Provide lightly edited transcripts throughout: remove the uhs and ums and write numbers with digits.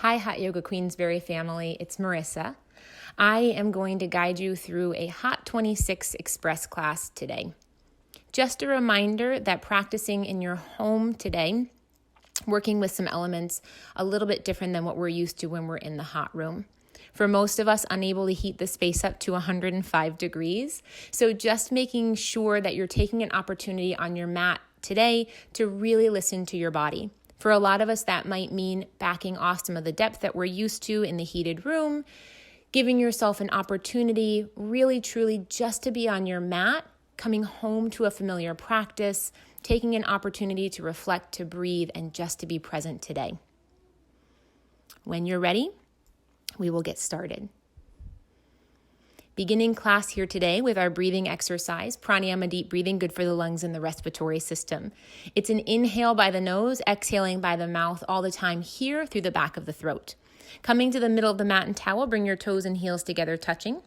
Hi, Hot Yoga Queensberry family. It's Marissa. I am going to guide you through a Hot 26 Express class today. Just a reminder that practicing in your home today, working with some elements a little bit different than what we're used to when we're in the hot room. For most of us, unable to heat the space up to 105 degrees. So just making sure that you're taking an opportunity on your mat today to really listen to your body. For a lot of us, that might mean backing off some of the depth that we're used to in the heated room, giving yourself an opportunity, really, truly just to be on your mat, coming home to a familiar practice, taking an opportunity to reflect, to breathe, and just to be present today. When you're ready, we will get started. Beginning class here today with our breathing exercise, pranayama deep breathing, good for the lungs and the respiratory system. It's an inhale by the nose, exhaling by the mouth all the time here through the back of the throat. Coming to the middle of the mat and towel, bring your toes and heels together, touching.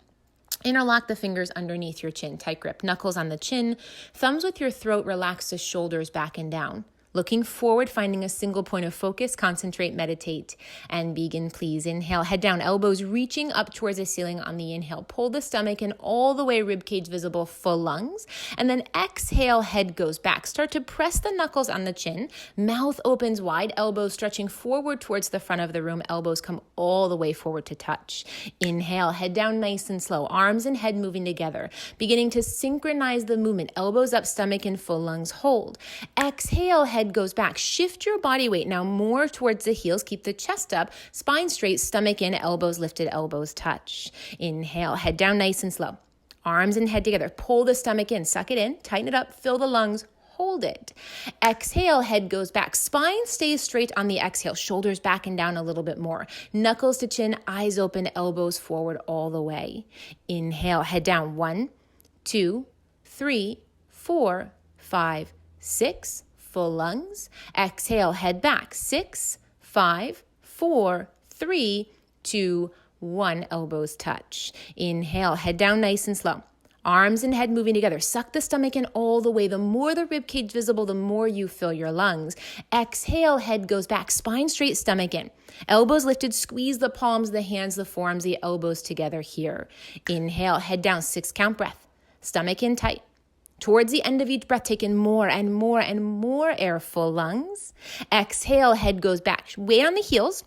Interlock the fingers underneath your chin, tight grip, knuckles on the chin, thumbs with your throat, relax the shoulders back and down. Looking forward, finding a single point of focus, concentrate, meditate, and begin, please. Inhale, head down, elbows reaching up towards the ceiling on the inhale. Pull the stomach in all the way, rib cage visible, full lungs. And then exhale, head goes back. Start to press the knuckles on the chin. Mouth opens wide, elbows stretching forward towards the front of the room. Elbows come all the way forward to touch. Inhale, head down nice and slow. Arms and head moving together. Beginning to synchronize the movement. Elbows up, stomach in, full lungs, hold. Exhale, head goes back. Shift your body weight now more towards the heels. Keep the chest up, spine straight, stomach in, elbows lifted, elbows touch. Inhale, head down nice and slow. Arms and head together. Pull the stomach in, suck it in, tighten it up, fill the lungs, hold it. Exhale, head goes back. Spine stays straight on the exhale. Shoulders back and down a little bit more. Knuckles to chin, eyes open, elbows forward all the way. Inhale, head down. 1, 2, 3, 4, 5, 6. Full lungs. Exhale, head back. 6, 5, 4, 3, 2, 1. Elbows touch. Inhale, head down nice and slow. Arms and head moving together. Suck the stomach in all the way. The more the rib cage visible, the more you fill your lungs. Exhale, head goes back. Spine straight, stomach in. Elbows lifted, squeeze the palms, the hands, the forearms, the elbows together here. Inhale, head down, 6 count breath. Stomach in tight. Towards the end of each breath, take in more and more and more air, full lungs. Exhale, head goes back. Weight on the heels,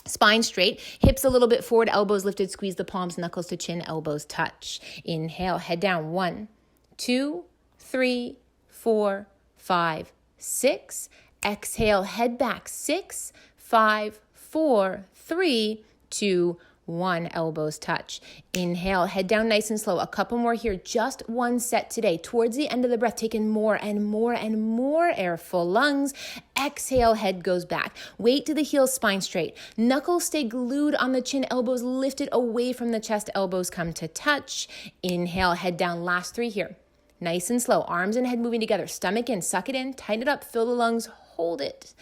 spine straight, hips a little bit forward, elbows lifted, squeeze the palms, knuckles to chin, elbows touch. Inhale, head down. 1, 2, 3, 4, 5, 6. Exhale, head back. 6, 5, 4, 3, 2, 1. Elbows touch. Inhale, head down nice and slow. A couple more here. Just one set today. Towards the end of the breath, take in more and more and more air, full lungs. Exhale, head goes back. Weight to the heels, spine straight. Knuckles stay glued on the chin, elbows lifted away from the chest, elbows come to touch. Inhale, head down. Last 3 here. Nice and slow. Arms and head moving together. Stomach in, suck it in, tighten it up, fill the lungs, hold it.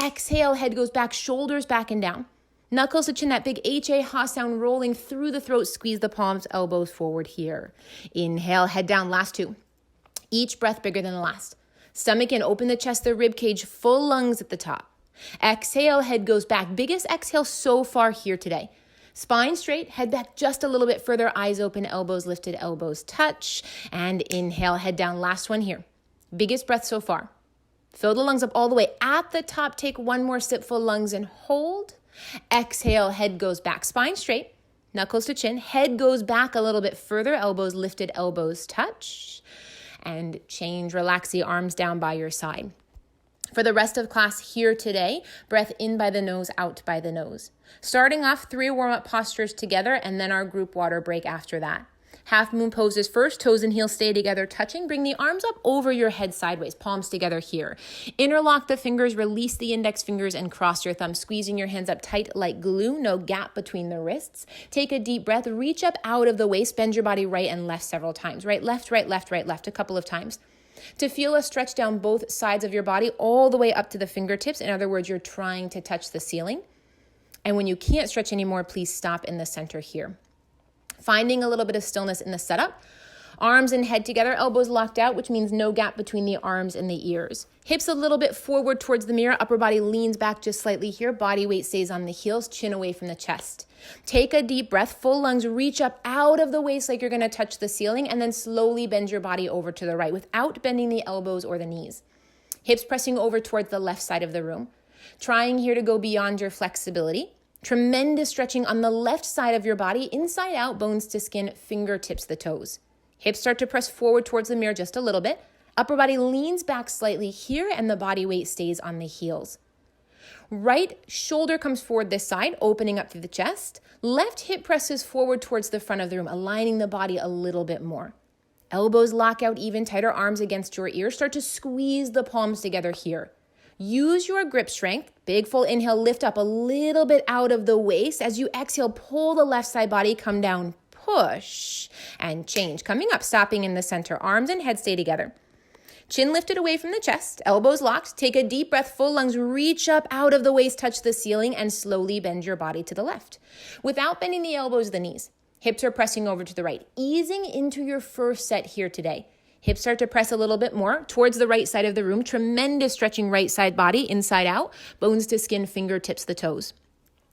Exhale, head goes back, shoulders back and down. Knuckles to chin, that big H-A-ha sound rolling through the throat. Squeeze the palms, elbows forward here. Inhale, head down, last 2. Each breath bigger than the last. Stomach in, open the chest, the rib cage, full lungs at the top. Exhale, head goes back. Biggest exhale so far here today. Spine straight, head back just a little bit further, eyes open, elbows lifted, elbows touch. And inhale, head down, last one here. Biggest breath so far. Fill the lungs up all the way. At the top, take one more sip, full lungs and hold. Exhale, head goes back, spine straight, knuckles to chin, head goes back a little bit further, elbows lifted, elbows touch, and change, relax the arms down by your side. For the rest of class here today, breath in by the nose, out by the nose. Starting off 3 warm-up postures together and then our group water break after that. Half moon poses first, toes and heels stay together, touching. Bring the arms up over your head sideways, palms together here. Interlock the fingers, release the index fingers, and cross your thumbs, squeezing your hands up tight like glue, no gap between the wrists. Take a deep breath, reach up out of the waist, bend your body right and left several times. Right, left, a couple of times. To feel a stretch down both sides of your body, all the way up to the fingertips. In other words, you're trying to touch the ceiling. And when you can't stretch anymore, please stop in the center here. Finding a little bit of stillness in the setup. Arms and head together, elbows locked out, which means no gap between the arms and the ears. Hips a little bit forward towards the mirror, upper body leans back just slightly here, body weight stays on the heels, chin away from the chest. Take a deep breath, full lungs, reach up out of the waist like you're gonna touch the ceiling, and then slowly bend your body over to the right without bending the elbows or the knees. Hips pressing over towards the left side of the room. Trying here to go beyond your flexibility. Tremendous stretching on the left side of your body, inside out, bones to skin, fingertips the toes. Hips start to press forward towards the mirror just a little bit. Upper body leans back slightly here and the body weight stays on the heels. Right shoulder comes forward this side, opening up through the chest. Left hip presses forward towards the front of the room, aligning the body a little bit more. Elbows lock out even tighter, arms against your ears. Start to squeeze the palms together here. Use your grip strength. Big full inhale, lift up a little bit out of the waist. As you exhale, pull the left side body, come down, push, and change. Coming up, stopping in the center. Arms and head stay together. Chin lifted away from the chest, elbows locked. Take a deep breath, full lungs, reach up out of the waist, touch the ceiling, and slowly bend your body to the left. Without bending the elbows or the knees, hips are pressing over to the right, easing into your first set here today. Hips start to press a little bit more towards the right side of the room. Tremendous stretching right side body, inside out, bones to skin, fingertips the toes.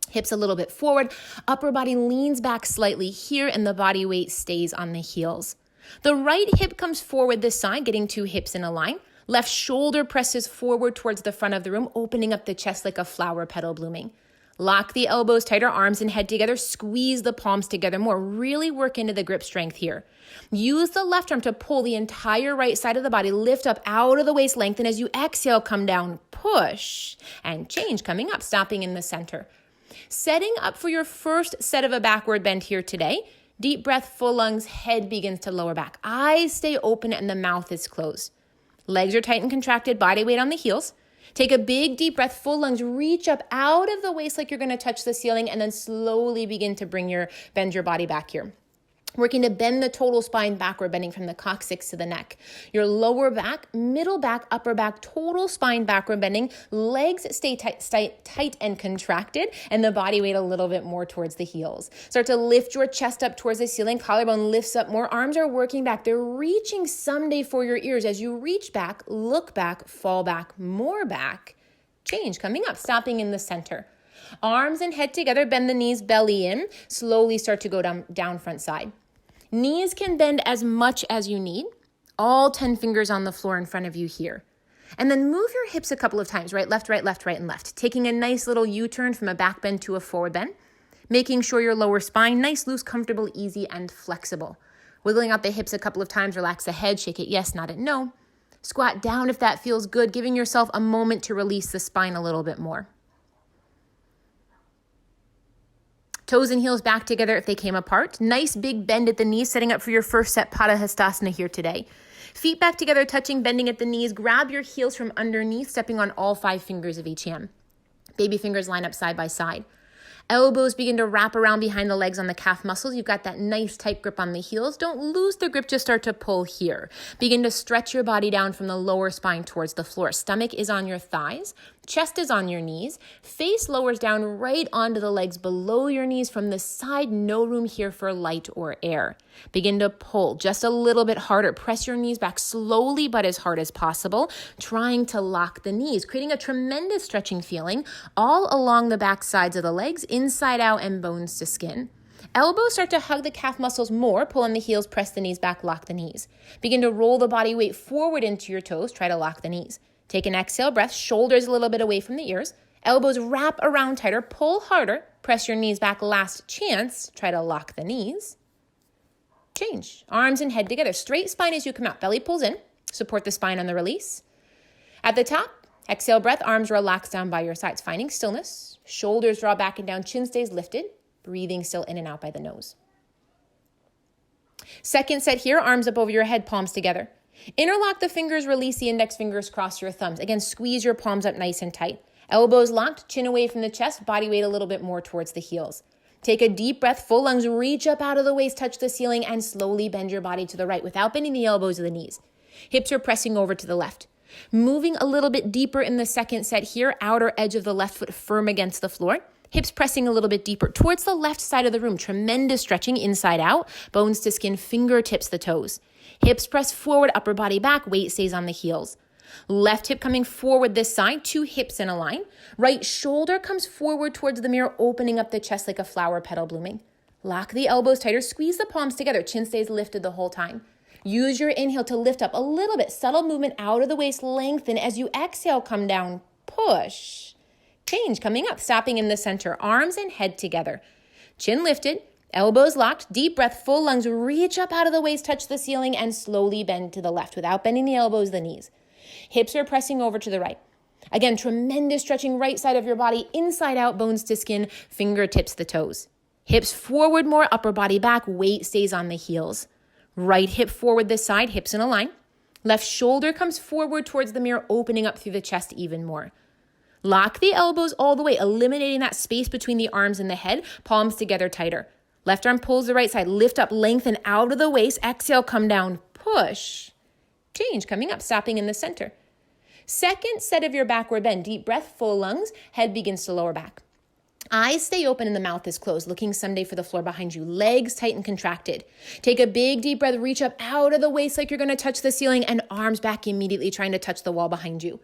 Hips a little bit forward, upper body leans back slightly here, and the body weight stays on the heels. The right hip comes forward this side, getting two hips in a line. Left shoulder presses forward towards the front of the room, opening up the chest like a flower petal blooming. Lock the elbows tighter, arms and head together. Squeeze the palms together more. Really work into the grip strength here. Use the left arm to pull the entire right side of the body. Lift up out of the waist, lengthen as you exhale, come down, push, and change. Coming up, stopping in the center. Setting up for your first set of a backward bend here today. Deep breath, full lungs, head begins to lower back. Eyes stay open and the mouth is closed. Legs are tight and contracted, body weight on the heels. Take a big deep breath, full lungs, reach up out of the waist like you're gonna touch the ceiling, and then slowly begin to bend your body back here. Working to bend the total spine backward, bending from the coccyx to the neck. Your lower back, middle back, upper back, total spine backward bending. Legs stay tight and contracted, and the body weight a little bit more towards the heels. Start to lift your chest up towards the ceiling. Collarbone lifts up more. Arms are working back. They're reaching someday for your ears. As you reach back, look back, fall back, more back. Change. Coming up, stopping in the center. Arms and head together, bend the knees, belly in. Slowly start to go down front side. Knees can bend as much as you need. All 10 fingers on the floor in front of you here. And then move your hips a couple of times, right, left, and left. Taking a nice little U-turn from a back bend to a forward bend. Making sure your lower spine, nice, loose, comfortable, easy, and flexible. Wiggling out the hips a couple of times, relax the head, shake it yes, nod it no. Squat down if that feels good, giving yourself a moment to release the spine a little bit more. Toes and heels back together if they came apart. Nice big bend at the knees, setting up for your first set Padahastasana here today. Feet back together, touching, bending at the knees. Grab your heels from underneath, stepping on all 5 fingers of each hand. Baby fingers line up side by side. Elbows begin to wrap around behind the legs on the calf muscles. You've got that nice tight grip on the heels. Don't lose the grip, just start to pull here. Begin to stretch your body down from the lower spine towards the floor. Stomach is on your thighs. Chest is on your knees. Face lowers down right onto the legs below your knees from the side. No room here for light or air. Begin to pull just a little bit harder. Press your knees back slowly but as hard as possible, trying to lock the knees, creating a tremendous stretching feeling all along the back sides of the legs, inside out and bones to skin. Elbows start to hug the calf muscles more. Pull on the heels, press the knees back, lock the knees. Begin to roll the body weight forward into your toes. Try to lock the knees. Take an exhale breath, shoulders a little bit away from the ears. Elbows wrap around tighter, pull harder. Press your knees back, last chance. Try to lock the knees. Change. Arms and head together. Straight spine as you come out. Belly pulls in. Support the spine on the release. At the top, exhale breath, arms relax down by your sides, finding stillness. Shoulders draw back and down, chin stays lifted. Breathing still in and out by the nose. Second set here, arms up over your head, palms together. Interlock the fingers, release the index fingers, cross your thumbs. Again, squeeze your palms up nice and tight. Elbows locked, chin away from the chest, body weight a little bit more towards the heels. Take a deep breath, full lungs, reach up out of the waist, touch the ceiling, and slowly bend your body to the right without bending the elbows or the knees. Hips are pressing over to the left. Moving a little bit deeper in the second set here, outer edge of the left foot firm against the floor. Hips pressing a little bit deeper towards the left side of the room. Tremendous stretching inside out, bones to skin, fingertips the toes. Hips press forward, upper body back, weight stays on the heels. Left hip coming forward this side, 2 hips in a line. Right shoulder comes forward towards the mirror, opening up the chest like a flower petal blooming. Lock the elbows tighter, squeeze the palms together, chin stays lifted the whole time. Use your inhale to lift up a little bit, subtle movement out of the waist, lengthen. As you exhale, come down, push. Change, coming up, stopping in the center, arms and head together. Chin lifted, elbows locked, deep breath, full lungs, reach up out of the waist, touch the ceiling, and slowly bend to the left without bending the elbows, the knees. Hips are pressing over to the right. Again, tremendous stretching right side of your body, inside out, bones to skin, fingertips the toes. Hips forward more, upper body back, weight stays on the heels. Right hip forward this side, hips in a line. Left shoulder comes forward towards the mirror, opening up through the chest even more. Lock the elbows all the way, eliminating that space between the arms and the head, palms together tighter. Left arm pulls the right side, lift up, lengthen out of the waist, exhale, come down, push. Change, coming up, stopping in the center. Second set of your backward bend, deep breath, full lungs, head begins to lower back. Eyes stay open and the mouth is closed, looking someday for the floor behind you. Legs tight and contracted. Take a big deep breath, reach up out of the waist like you're going to touch the ceiling, and arms back immediately, trying to touch the wall behind you.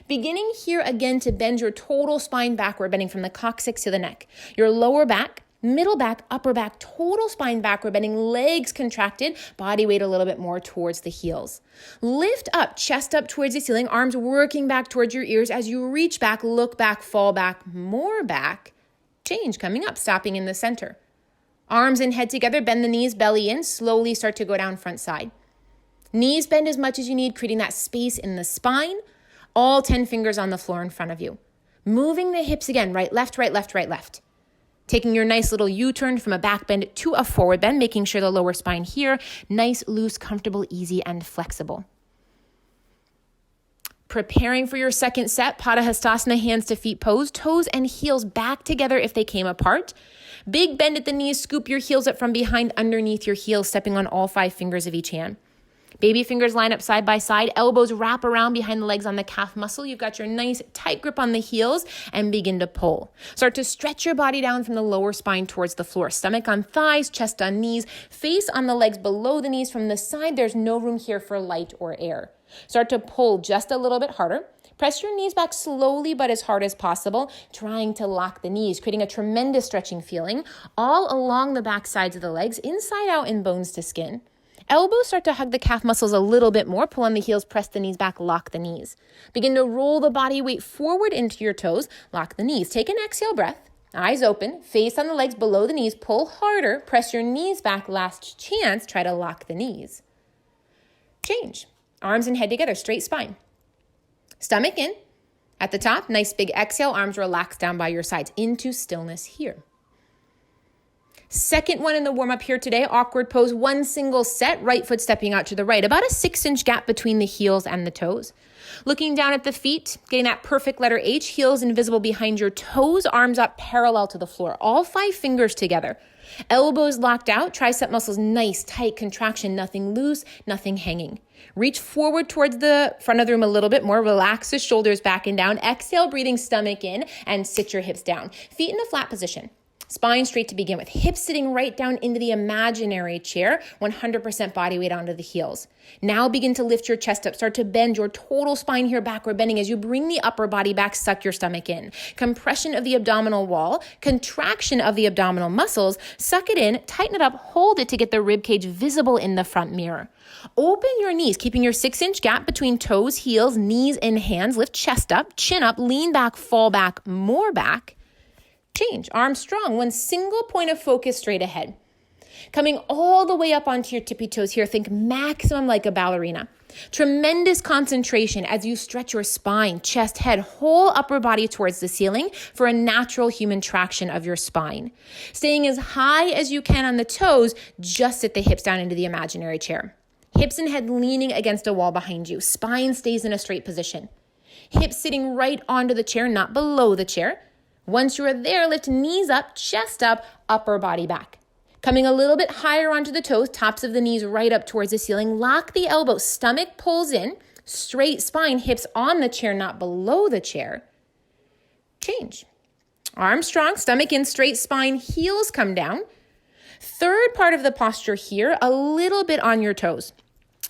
Beginning here again to bend your total spine backward, bending from the coccyx to the neck. Your lower back, middle back, upper back, total spine backward, bending, legs contracted, body weight a little bit more towards the heels. Lift up, chest up towards the ceiling, arms working back towards your ears as you reach back, look back, fall back, more back. Change, coming up, stopping in the center. Arms and head together, bend the knees, belly in, slowly start to go down front side. Knees bend as much as you need, creating that space in the spine. All 10 fingers on the floor in front of you. Moving the hips again, right, left, right, left, right, left. Taking your nice little U-turn from a back bend to a forward bend, making sure the lower spine here, nice, loose, comfortable, easy, and flexible. Preparing for your second set, Padahastasana, hands to feet pose, toes and heels back together if they came apart. Big bend at the knees, scoop your heels up from behind underneath your heels, stepping on all 5 fingers of each hand. Baby fingers line up side by side, elbows wrap around behind the legs on the calf muscle. You've got your nice tight grip on the heels and begin to pull. Start to stretch your body down from the lower spine towards the floor. Stomach on thighs, chest on knees, face on the legs below the knees. From the side, there's no room here for light or air. Start to pull just a little bit harder. Press your knees back slowly but as hard as possible, trying to lock the knees, creating a tremendous stretching feeling all along the back sides of the legs, inside out and bones to skin. Elbows start to hug the calf muscles a little bit more. Pull on the heels, press the knees back, lock the knees. Begin to roll the body weight forward into your toes, lock the knees. Take an exhale breath, eyes open, face on the legs below the knees, pull harder, press your knees back, last chance, try to lock the knees. Change. Arms and head together, straight spine. Stomach in. At the top, nice big exhale, arms relaxed down by your sides into stillness here. Second one in the warm-up here today, awkward pose, one single set, right foot stepping out to the right, about a 6-inch gap between the heels and the toes. Looking down at the feet, getting that perfect letter H, heels invisible behind your toes, arms up parallel to the floor, all 5 fingers together. Elbows locked out, tricep muscles nice, tight contraction, nothing loose, nothing hanging. Reach forward towards the front of the room a little bit more, relax the shoulders back and down, exhale, breathing stomach in, and sit your hips down. Feet in a flat position. Spine straight to begin with, hips sitting right down into the imaginary chair, 100% body weight onto the heels. Now begin to lift your chest up, start to bend your total spine here, backward bending as you bring the upper body back, suck your stomach in. Compression of the abdominal wall, contraction of the abdominal muscles, suck it in, tighten it up, hold it to get the rib cage visible in the front mirror. Open your knees, keeping your 6-inch gap between toes, heels, knees, and hands. Lift chest up, chin up, lean back, fall back, more back. Change, arms strong, one single point of focus straight ahead. Coming all the way up onto your tippy toes here, think maximum like a ballerina. Tremendous concentration as you stretch your spine, chest, head, whole upper body towards the ceiling for a natural human traction of your spine. Staying as high as you can on the toes, just sit the hips down into the imaginary chair. Hips and head leaning against a wall behind you. Spine stays in a straight position. Hips sitting right onto the chair, not below the chair. Once you are there, lift knees up, chest up, upper body back. Coming a little bit higher onto the toes, tops of the knees right up towards the ceiling. Lock the elbows, stomach pulls in, straight spine, hips on the chair, not below the chair. Change. Arms strong, stomach in, straight spine, heels come down. Third part of the posture here, a little bit on your toes.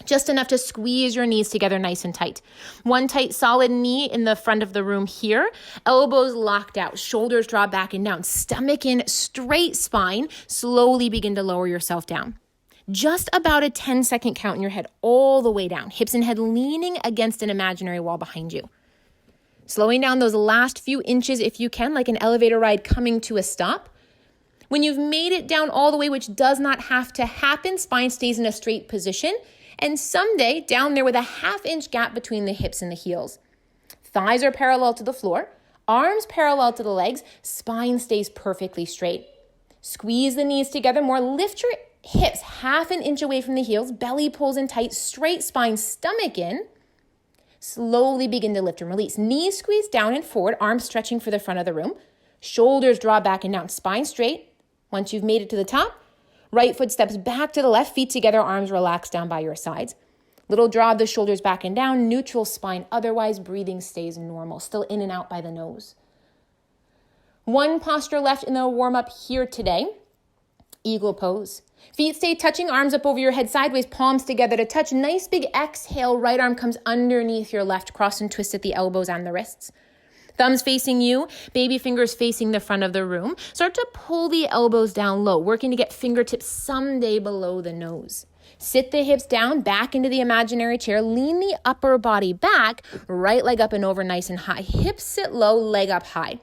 Just enough to squeeze your knees together nice and tight. One tight, solid knee in the front of the room here. Elbows locked out. Shoulders draw back and down. Stomach in, straight spine. Slowly begin to lower yourself down. Just about a 10-second count in your head all the way down. Hips and head leaning against an imaginary wall behind you. Slowing down those last few inches if you can, like an elevator ride coming to a stop. When you've made it down all the way, which does not have to happen, spine stays in a straight position. And someday, down there with a 1/2-inch gap between the hips and the heels. Thighs are parallel to the floor, arms parallel to the legs, spine stays perfectly straight. Squeeze the knees together more, lift your hips 1/2 inch away from the heels, belly pulls in tight, straight spine, stomach in. Slowly begin to lift and release. Knees squeeze down and forward, arms stretching for the front of the room. Shoulders draw back and down, spine straight. Once you've made it to the top, right foot steps back to the left, feet together, arms relaxed down by your sides. Little draw of the shoulders back and down, neutral spine. Otherwise, breathing stays normal, still in and out by the nose. One posture left in the warm-up here today. Eagle pose. Feet stay touching, arms up over your head sideways, palms together to touch. Nice big exhale, right arm comes underneath your left, cross and twist at the elbows and the wrists. Thumbs facing you, baby fingers facing the front of the room. Start to pull the elbows down low, working to get fingertips someday below the nose. Sit the hips down, back into the imaginary chair. Lean the upper body back, right leg up and over nice and high. Hips sit low, leg up high.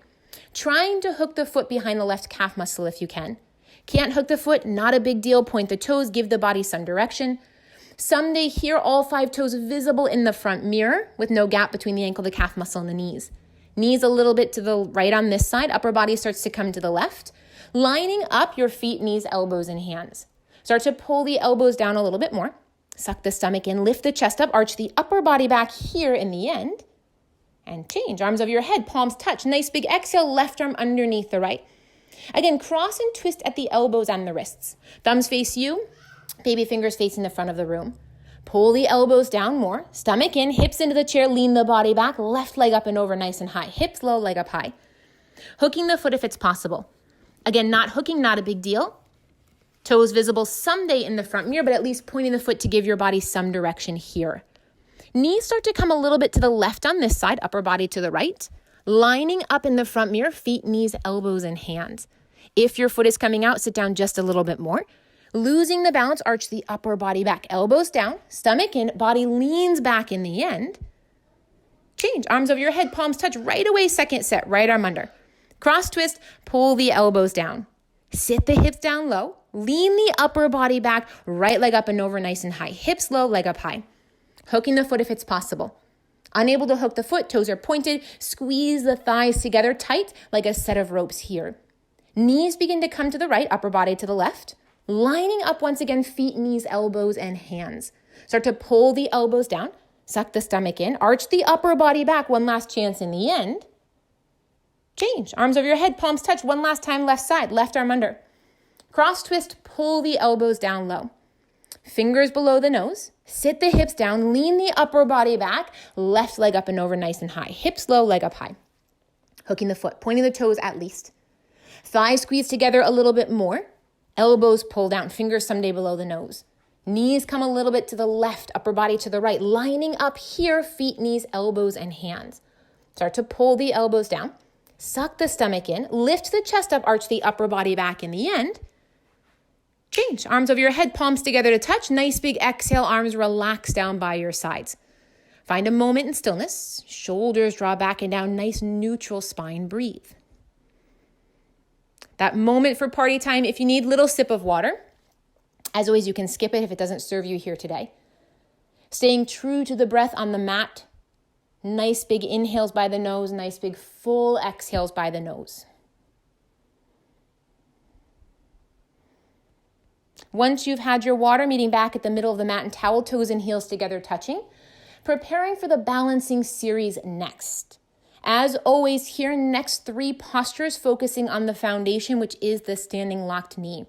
Trying to hook the foot behind the left calf muscle if you can. Can't hook the foot, not a big deal. Point the toes, give the body some direction. Someday here, all 5 toes visible in the front mirror with no gap between the ankle, the calf muscle, and the knees. Knees a little bit to the right on this side. Upper body starts to come to the left. Lining up your feet, knees, elbows, and hands. Start to pull the elbows down a little bit more. Suck the stomach in, lift the chest up, arch the upper body back here in the end. And change. Arms over your head, palms touch. Nice big exhale, left arm underneath the right. Again, cross and twist at the elbows and the wrists. Thumbs face you, baby fingers facing the front of the room. Pull the elbows down more, stomach in, hips into the chair, lean the body back, left leg up and over nice and high. Hips low, leg up high. Hooking the foot if it's possible. Again, not hooking, not a big deal. Toes visible someday in the front mirror, but at least pointing the foot to give your body some direction here. Knees start to come a little bit to the left on this side, upper body to the right. Lining up in the front mirror, feet, knees, elbows, and hands. If your foot is coming out, sit down just a little bit more. Losing the balance, arch the upper body back. Elbows down, stomach in, body leans back in the end. Change. Arms over your head, palms touch right away. Second set, right arm under. Cross twist, pull the elbows down. Sit the hips down low. Lean the upper body back, right leg up and over nice and high. Hips low, leg up high. Hooking the foot if it's possible. Unable to hook the foot, toes are pointed. Squeeze the thighs together tight like a set of ropes here. Knees begin to come to the right, upper body to the left. Lining up once again, feet, knees, elbows, and hands. Start to pull the elbows down, suck the stomach in, arch the upper body back, one last chance in the end. Change. Arms over your head, palms touch, one last time, left side, left arm under. Cross twist, pull the elbows down low. Fingers below the nose, sit the hips down, lean the upper body back, left leg up and over nice and high. Hips low, leg up high. Hooking the foot, pointing the toes at least. Thighs squeeze together a little bit more. Elbows pull down, fingers someday below the nose. Knees come a little bit to the left, upper body to the right. Lining up here, feet, knees, elbows, and hands. Start to pull the elbows down. Suck the stomach in. Lift the chest up, arch the upper body back in the end. Change. Arms over your head, palms together to touch. Nice big exhale, arms relax down by your sides. Find a moment in stillness. Shoulders draw back and down. Nice neutral spine. Breathe. That moment for party time, if you need, little sip of water. As always, you can skip it if it doesn't serve you here today. Staying true to the breath on the mat. Nice big inhales by the nose, nice big full exhales by the nose. Once you've had your water, meeting back at the middle of the mat and towel, toes and heels together touching. Preparing for the balancing series next. As always, here next 3 postures focusing on the foundation, which is the standing locked knee.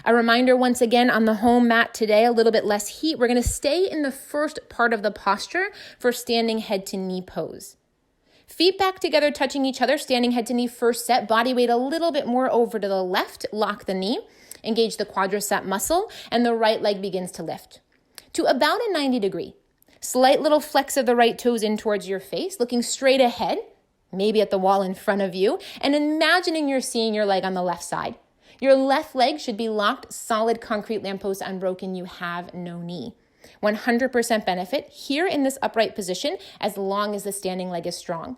A reminder once again on the home mat today, a little bit less heat. We're going to stay in the first part of the posture for standing head to knee pose. Feet back together, touching each other, standing head to knee first set. Body weight a little bit more over to the left. Lock the knee. Engage the quadricep muscle, and the right leg begins to lift. to about a 90 degree. Slight little flex of the right toes in towards your face, looking straight ahead, maybe at the wall in front of you, and imagining you're seeing your leg on the left side. Your left leg should be locked, solid concrete lamppost unbroken. You have no knee. 100% benefit here in this upright position as long as the standing leg is strong.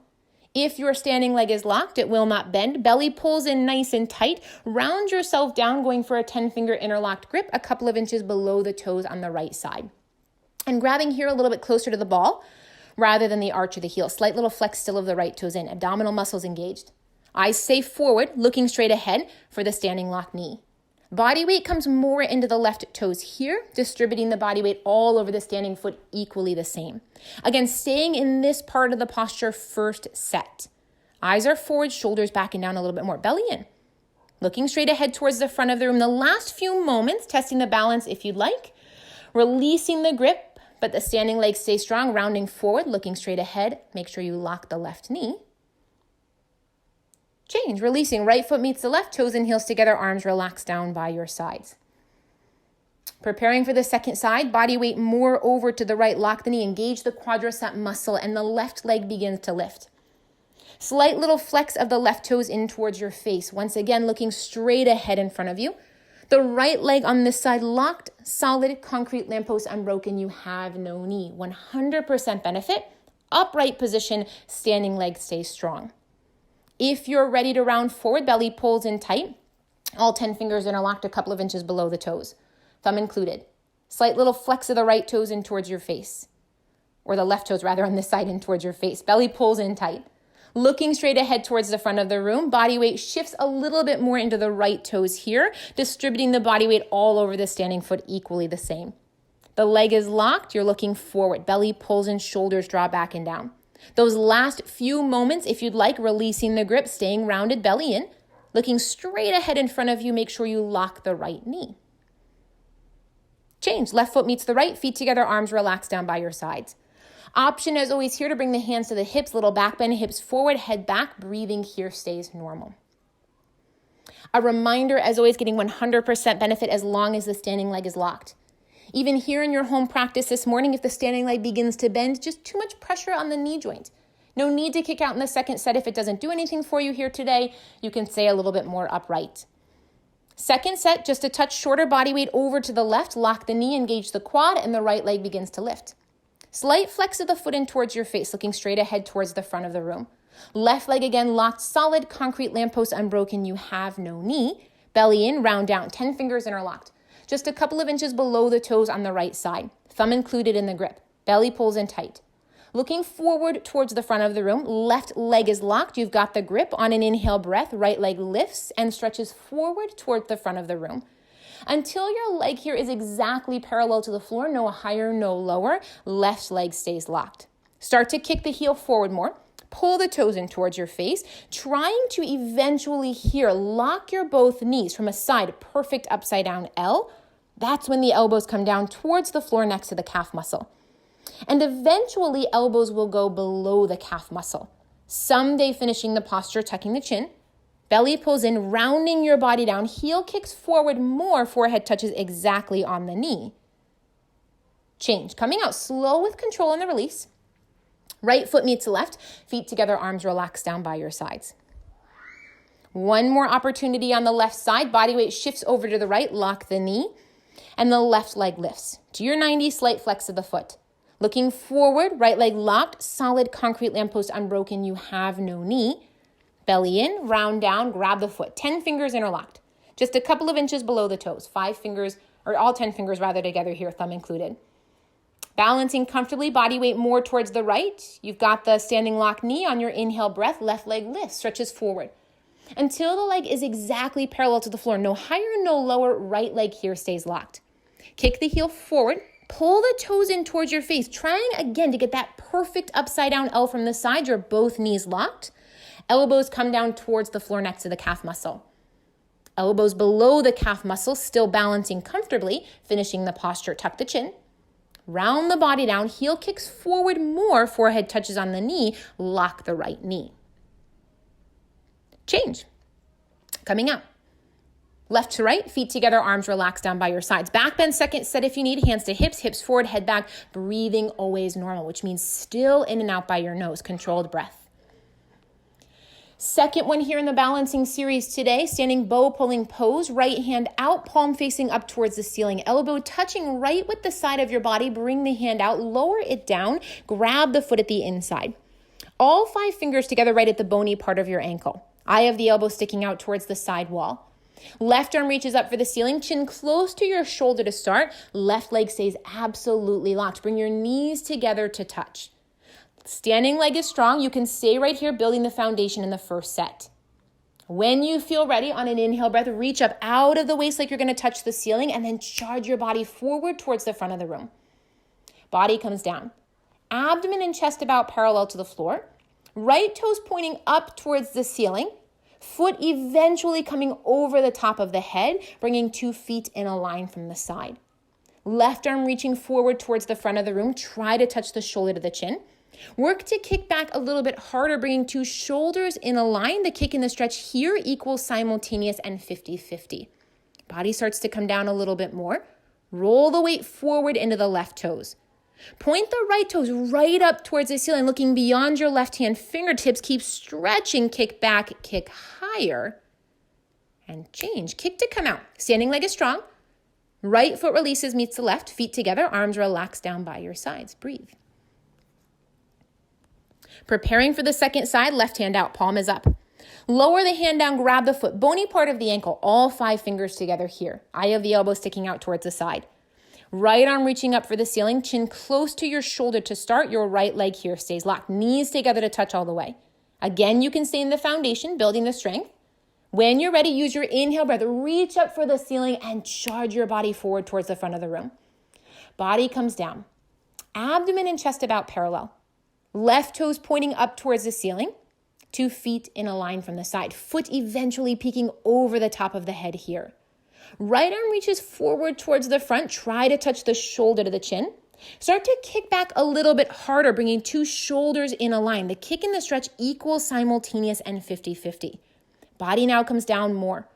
If your standing leg is locked, it will not bend. Belly pulls in nice and tight. Round yourself down, going for a 10-finger interlocked grip, a couple of inches below the toes on the right side. And grabbing here a little bit closer to the ball rather than the arch of the heel. Slight little flex still of the right toes in. Abdominal muscles engaged. Eyes stay forward, looking straight ahead for the standing lock knee. Body weight comes more into the left toes here, distributing the body weight all over the standing foot equally the same. Again, staying in this part of the posture first set. Eyes are forward, shoulders back and down a little bit more. Belly in. Looking straight ahead towards the front of the room. The last few moments, testing the balance if you'd like. Releasing the grip, but the standing leg stays strong, rounding forward, looking straight ahead. Make sure you lock the left knee. Change, releasing, right foot meets the left, toes and heels together, arms relaxed down by your sides. Preparing for the second side, body weight more over to the right, lock the knee, engage the quadricep muscle, and the left leg begins to lift. Slight little flex of the left toes in towards your face. Once again, looking straight ahead in front of you. The right leg on this side locked, solid, concrete lamppost unbroken. You have no knee. 100% benefit. Upright position, standing leg stays strong. If you're ready to round forward, belly pulls in tight. All 10 fingers interlocked a couple of inches below the toes. Thumb included. Slight little flex of the right toes in towards your face. Or the left toes rather on this side in towards your face. Belly pulls in tight. Looking straight ahead towards the front of the room. Body weight shifts a little bit more into the right toes here, distributing the body weight all over the standing foot equally the same. The leg is locked. You're looking forward. Belly pulls in, shoulders draw back and down. Those last few moments, if you'd like, releasing the grip, staying rounded, belly in, looking straight ahead in front of you, make sure you lock the right knee. Change, left foot meets the right, feet together, arms relaxed down by your sides. Option as always here to bring the hands to the hips, little back bend, hips forward, head back, breathing here stays normal. A reminder as always, getting 100% benefit as long as the standing leg is locked. Even here in your home practice this morning, if the standing leg begins to bend, just too much pressure on the knee joint. No need to kick out in the second set. If it doesn't do anything for you here today, you can stay a little bit more upright. Second set, just a touch shorter, body weight over to the left, lock the knee, engage the quad, and the right leg begins to lift. Slight flex of the foot in towards your face, looking straight ahead towards the front of the room. Left leg again locked, solid, concrete lamppost unbroken. You have no knee. Belly in, round down, 10 fingers interlocked. Just a couple of inches below the toes on the right side. Thumb included in the grip. Belly pulls in tight. Looking forward towards the front of the room. Left leg is locked. You've got the grip. On an inhale breath, right leg lifts and stretches forward towards the front of the room. Until your leg here is exactly parallel to the floor, no higher, no lower, left leg stays locked. Start to kick the heel forward more. Pull the toes in towards your face, trying to eventually here lock your both knees from a side, perfect upside down L. That's when the elbows come down towards the floor next to the calf muscle. And eventually elbows will go below the calf muscle. Someday finishing the posture, tucking the chin. Belly pulls in, rounding your body down. Heel kicks forward more, forehead touches exactly on the knee. Change, coming out slow with control in the release. Right foot meets the left, feet together, arms relaxed down by your sides. One more opportunity on the left side. Body weight shifts over to the right, lock the knee, and the left leg lifts. To your 90, slight flex of the foot. Looking forward, right leg locked, solid concrete lamppost unbroken. You have no knee. Belly in, round down, grab the foot. 10 fingers interlocked. Just a couple of inches below the toes. 5 fingers, or all 10 fingers rather together here, thumb included. Balancing comfortably, body weight more towards the right. You've got the standing lock knee on your inhale breath. Left leg lifts, stretches forward. Until the leg is exactly parallel to the floor. No higher, no lower. Right leg here stays locked. Kick the heel forward. Pull the toes in towards your face. Trying again to get that perfect upside down L from the side. Your both knees locked. Elbows come down towards the floor next to the calf muscle. Elbows below the calf muscle, still balancing comfortably. Finishing the posture, tuck the chin. Round the body down, heel kicks forward more, forehead touches on the knee, lock the right knee. Change. Coming out. Left to right, feet together, arms relaxed down by your sides. Back bend, second set if you need. Hands to hips, hips forward, head back. Breathing always normal, which means still in and out by your nose. Controlled breath. Second one here in the balancing series today, standing bow pulling pose. Right hand out, palm facing up towards the ceiling. Elbow touching right with the side of your body. Bring the hand out, lower it down. Grab the foot at the inside. All 5 fingers together right at the bony part of your ankle. Eye of the elbow sticking out towards the side wall. Left arm reaches up for the ceiling, chin close to your shoulder to start. Left leg stays absolutely locked. Bring your knees together to touch. Standing leg is strong. You can stay right here building the foundation in the first set. When you feel ready, on an inhale breath, reach up out of the waist like you're going to touch the ceiling and then charge your body forward towards the front of the room. Body comes down. Abdomen and chest about parallel to the floor. Right toes pointing up towards the ceiling. Foot eventually coming over the top of the head, bringing 2 feet in a line from the side. Left arm reaching forward towards the front of the room. Try to touch the shoulder to the chin. Work to kick back a little bit harder, bringing 2 shoulders in a line. The kick and the stretch here equals simultaneous and 50-50. Body starts to come down a little bit more. Roll the weight forward into the left toes. Point the right toes right up towards the ceiling, looking beyond your left hand fingertips. Keep stretching, kick back, kick higher, and change. Kick to come out. Standing leg is strong. Right foot releases, meets the left, feet together, arms relaxed down by your sides. Breathe. Preparing for the second side, left hand out, palm is up. Lower the hand down, grab the foot, bony part of the ankle, all 5 fingers together here. Eye of the elbow sticking out towards the side. Right arm reaching up for the ceiling, chin close to your shoulder to start. Your right leg here stays locked. Knees together to touch all the way. Again, you can stay in the foundation, building the strength. When you're ready, use your inhale breath. Reach up for the ceiling and charge your body forward towards the front of the room. Body comes down. Abdomen and chest about parallel. Left toes pointing up towards the ceiling. 2 feet in a line from the side. Foot eventually peeking over the top of the head here. Right arm reaches forward towards the front. Try to touch the shoulder to the chin. Start to kick back a little bit harder, bringing 2 shoulders in a line. The kick and the stretch equal simultaneous and 50-50. Body now comes down more.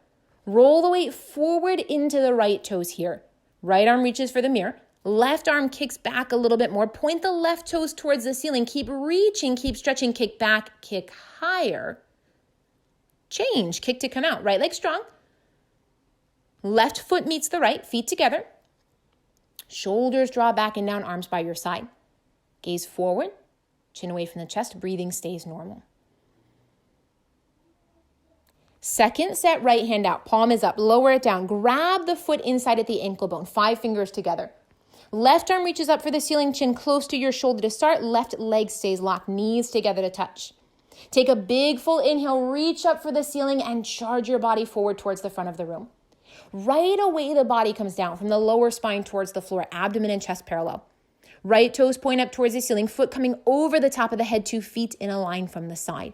Roll the weight forward into the right toes here. Right arm reaches for the mirror. Left arm kicks back a little bit more. Point the left toes towards the ceiling. Keep reaching, keep stretching, kick back, kick higher. Change, kick to come out. Right leg strong. Left foot meets the right, feet together. Shoulders draw back and down, arms by your side. Gaze forward, chin away from the chest, breathing stays normal. Second set, right hand out, palm is up, lower it down. Grab the foot inside at the ankle bone, 5 fingers together. Left arm reaches up for the ceiling, chin close to your shoulder to start. Left leg stays locked, knees together to touch. Take a big full inhale, reach up for the ceiling and charge your body forward towards the front of the room. Right away, the body comes down from the lower spine towards the floor, abdomen and chest parallel. Right toes point up towards the ceiling, foot coming over the top of the head, 2 feet in a line from the side.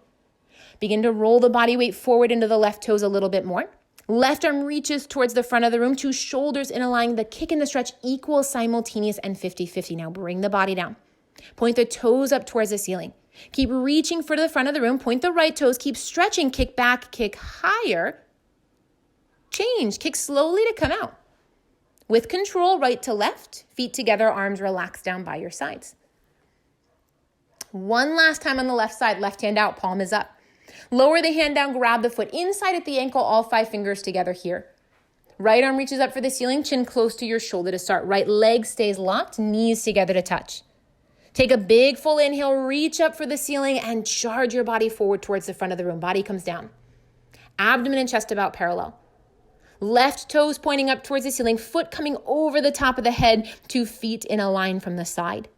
Begin to roll the body weight forward into the left toes a little bit more. Left arm reaches towards the front of the room, 2 shoulders in a line. The kick and the stretch equal simultaneous and 50-50. Now bring the body down. Point the toes up towards the ceiling. Keep reaching for the front of the room. Point the right toes. Keep stretching. Kick back, kick higher. Change. Kick slowly to come out. With control, right to left. Feet together, arms relaxed down by your sides. One last time on the left side. Left hand out, palm is up. Lower the hand down, grab the foot inside at the ankle, all 5 fingers together here. Right arm reaches up for the ceiling, chin close to your shoulder to start. Right leg stays locked, knees together to touch. Take a big full inhale, reach up for the ceiling and charge your body forward towards the front of the room. Body comes down. Abdomen and chest about parallel. Left toes pointing up towards the ceiling, foot coming over the top of the head, 2 feet in a line from the side.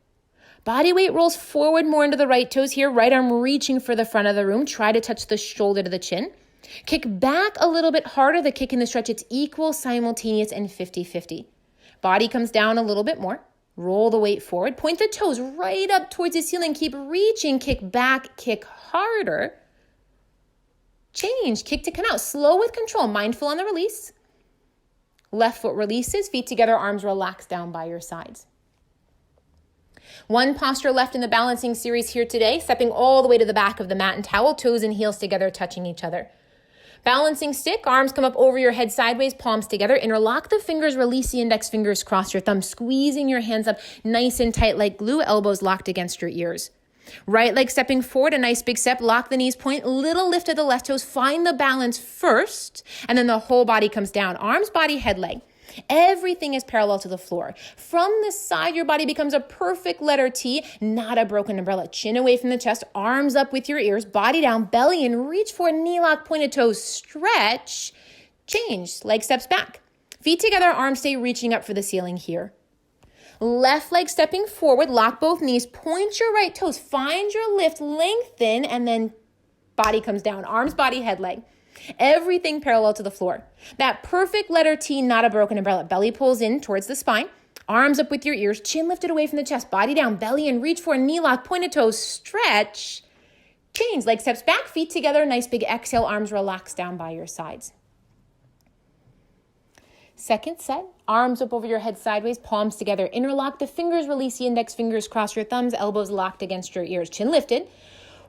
Body weight rolls forward more into the right toes here. Right arm reaching for the front of the room. Try to touch the shoulder to the chin. Kick back a little bit harder. The kick and the stretch, it's equal, simultaneous, and 50-50. Body comes down a little bit more. Roll the weight forward. Point the toes right up towards the ceiling. Keep reaching. Kick back, kick harder. Change. Kick to come out. Slow with control. Mindful on the release. Left foot releases. Feet together. Arms relaxed down by your sides. One posture left in the balancing series here today. Stepping all the way to the back of the mat and towel. Toes and heels together touching each other. Balancing stick, arms come up over your head sideways, palms together. Interlock the fingers, release the index fingers, cross your thumbs, squeezing your hands up nice and tight like glue, elbows locked against your ears. Right leg stepping forward, a nice big step, lock the knees, point, little lift of the left toes, find the balance first, and then the whole body comes down. Arms, body, head, leg. Everything is parallel to the floor. From the side, your body becomes a perfect letter T, not a broken umbrella. Chin away from the chest, arms up with your ears, body down, belly in, reach for knee lock, pointed toes, stretch, change, leg steps back. Feet together, arms stay reaching up for the ceiling here. Left leg stepping forward, lock both knees, point your right toes, find your lift, lengthen, and then body comes down. Arms, body, head, leg. Everything parallel to the floor. That perfect letter T, not a broken umbrella. Belly pulls in towards the spine. Arms up with your ears, chin lifted away from the chest, body down, belly in, reach for knee lock, pointed toes, stretch, change. Leg steps back, feet together, nice big exhale, arms relax down by your sides. Second set, arms up over your head sideways, palms together. Interlock the fingers, release the index fingers, cross your thumbs, elbows locked against your ears, chin lifted.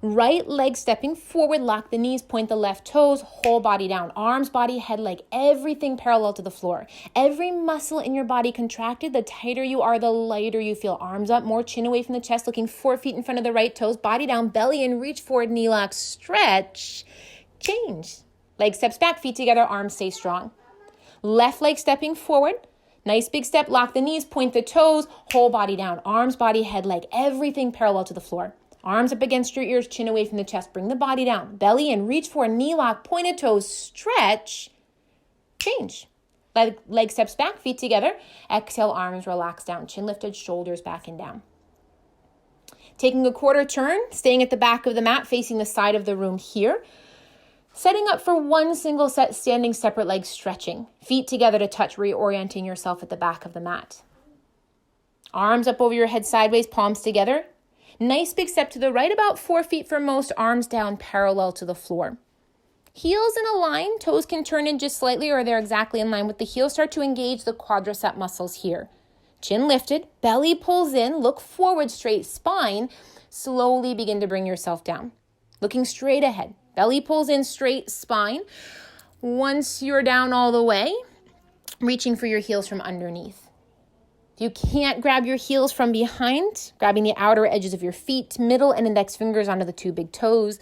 Right leg stepping forward, lock the knees, point the left toes, whole body down. Arms, body, head, leg, everything parallel to the floor. Every muscle in your body contracted. The tighter you are, the lighter you feel. Arms up, more chin away from the chest, looking 4 feet in front of the right toes, body down, belly in, reach forward, knee lock, stretch, change. Leg steps back, feet together, arms stay strong. Left leg stepping forward. Nice big step, lock the knees, point the toes, whole body down. Arms, body, head, leg, everything parallel to the floor. Arms up against your ears, chin away from the chest. Bring the body down, belly in, reach for a knee lock, pointed toes, stretch, change. Leg steps back, feet together. Exhale, arms relax down, chin lifted, shoulders back and down. Taking a quarter turn, staying at the back of the mat, facing the side of the room here. Setting up for one single set, standing separate legs, stretching. Feet together to touch, reorienting yourself at the back of the mat. Arms up over your head sideways, palms together. Nice big step to the right, about 4 feet for most, arms down parallel to the floor. Heels in a line, toes can turn in just slightly or they're exactly in line with the heels. Start to engage the quadricep muscles here. Chin lifted, belly pulls in, look forward, straight spine. Slowly begin to bring yourself down. Looking straight ahead. Belly pulls in, straight spine. Once you're down all the way, reaching for your heels from underneath. If you can't grab your heels from behind, grabbing the outer edges of your feet, middle and index fingers onto the 2 big toes.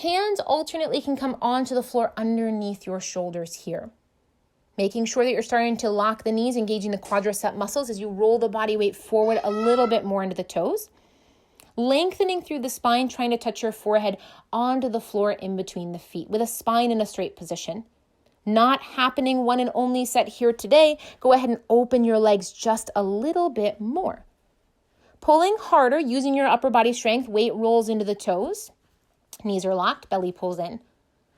Hands alternately can come onto the floor underneath your shoulders here. Making sure that you're starting to lock the knees, engaging the quadricep muscles as you roll the body weight forward a little bit more into the toes. Lengthening through the spine, trying to touch your forehead onto the floor in between the feet with a spine in a straight position. Not happening one and only set here today. Go ahead and open your legs just a little bit more. Pulling harder, using your upper body strength, weight rolls into the toes. Knees are locked, belly pulls in.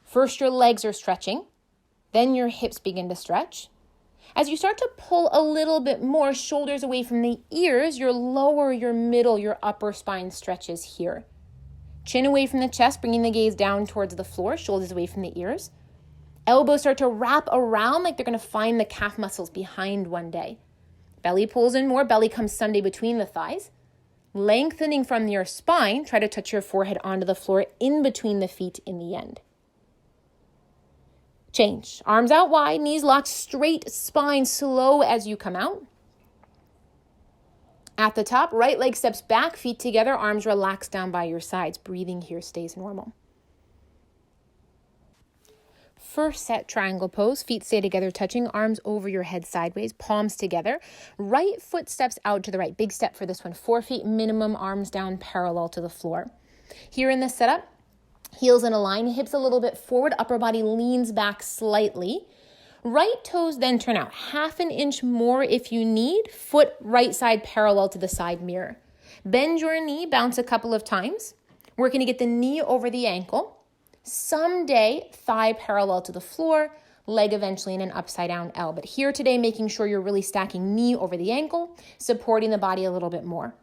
First, your legs are stretching. Then your hips begin to stretch. As you start to pull a little bit more, shoulders away from the ears, your lower, your middle, your upper spine stretches here. Chin away from the chest, bringing the gaze down towards the floor, shoulders away from the ears. Elbows start to wrap around like they're going to find the calf muscles behind one day. Belly pulls in more, belly comes someday between the thighs. Lengthening from your spine, try to touch your forehead onto the floor in between the feet in the end. Change. Arms out wide, knees locked, straight spine, slow as you come out. At the top, right leg steps back, feet together, arms relaxed down by your sides. Breathing here stays normal. First set, triangle pose, feet stay together, touching, arms over your head sideways, palms together. Right foot steps out to the right. Big step for this one. 4 feet minimum, arms down parallel to the floor. Here in this setup, heels in a line, hips a little bit forward, upper body leans back slightly. Right toes then turn out 1/2 inch more if you need. Foot right side parallel to the side mirror. Bend your knee, bounce a couple of times. Working to get the knee over the ankle. Someday, thigh parallel to the floor, leg eventually in an upside down L. But here today, making sure you're really stacking knee over the ankle, supporting the body a little bit more.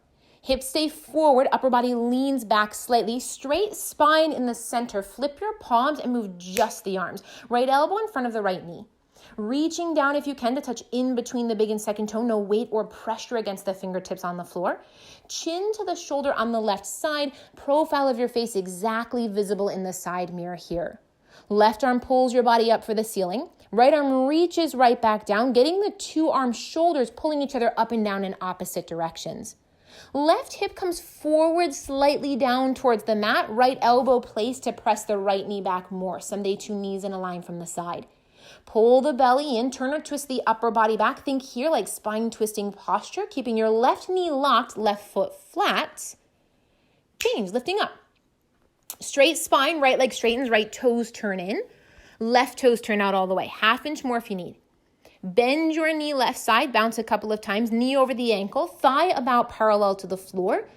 Hips stay forward, upper body leans back slightly, straight spine in the center. Flip your palms and move just the arms. Right elbow in front of the right knee. Reaching down if you can to touch in between the big and second toe. No weight or pressure against the fingertips on the floor. Chin to the shoulder on the left side. Profile of your face exactly visible in the side mirror here. Left arm pulls your body up for the ceiling. Right arm reaches right back down, getting the two arm shoulders pulling each other up and down in opposite directions. Left hip comes forward slightly down towards the mat. Right elbow placed to press the right knee back more. Someday two knees in a line from the side. Pull the belly in, turn or twist the upper body back. Think here like spine twisting posture, keeping your left knee locked, left foot flat. Change, lifting up. Straight spine, right leg straightens, right toes turn in. Left toes turn out all the way. 1/2 inch more if you need. Bend your knee left side, bounce a couple of times, knee over the ankle, thigh about parallel to the floor.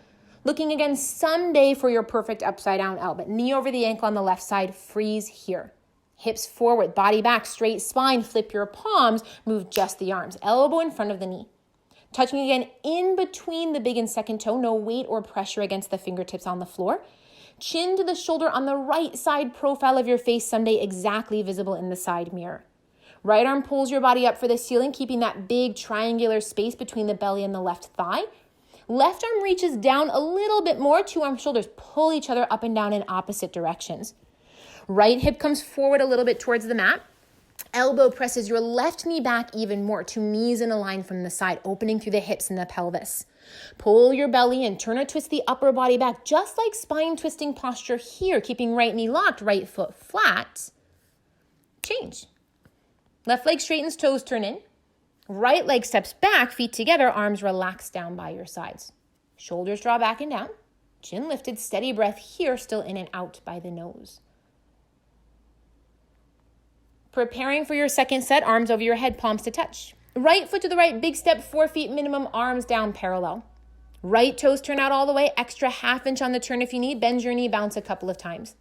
Looking again someday for your perfect upside down L, but knee over the ankle on the left side, freeze here. Hips forward, body back, straight spine, flip your palms, move just the arms, elbow in front of the knee. Touching again in between the big and second toe, no weight or pressure against the fingertips on the floor. Chin to the shoulder on the right side profile of your face, someday exactly visible in the side mirror. Right arm pulls your body up for the ceiling, keeping that big triangular space between the belly and the left thigh. Left arm reaches down a little bit more, two arm shoulders pull each other up and down in opposite directions. Right hip comes forward a little bit towards the mat. Elbow presses your left knee back even more, two knees in a line from the side, opening through the hips and the pelvis. Pull your belly in, turn or twist the upper body back, just like spine twisting posture here, keeping right knee locked, right foot flat. Change. Left leg straightens, toes turn in. Right leg steps back, feet together, arms relaxed down by your sides. Shoulders draw back and down. Chin lifted, steady breath here, still in and out by the nose. Preparing for your second set, arms over your head, palms to touch. Right foot to the right, big step, 4 feet minimum, arms down parallel. Right toes turn out all the way, extra 1/2 inch on the turn if you need. Bend your knee, bounce a couple of times.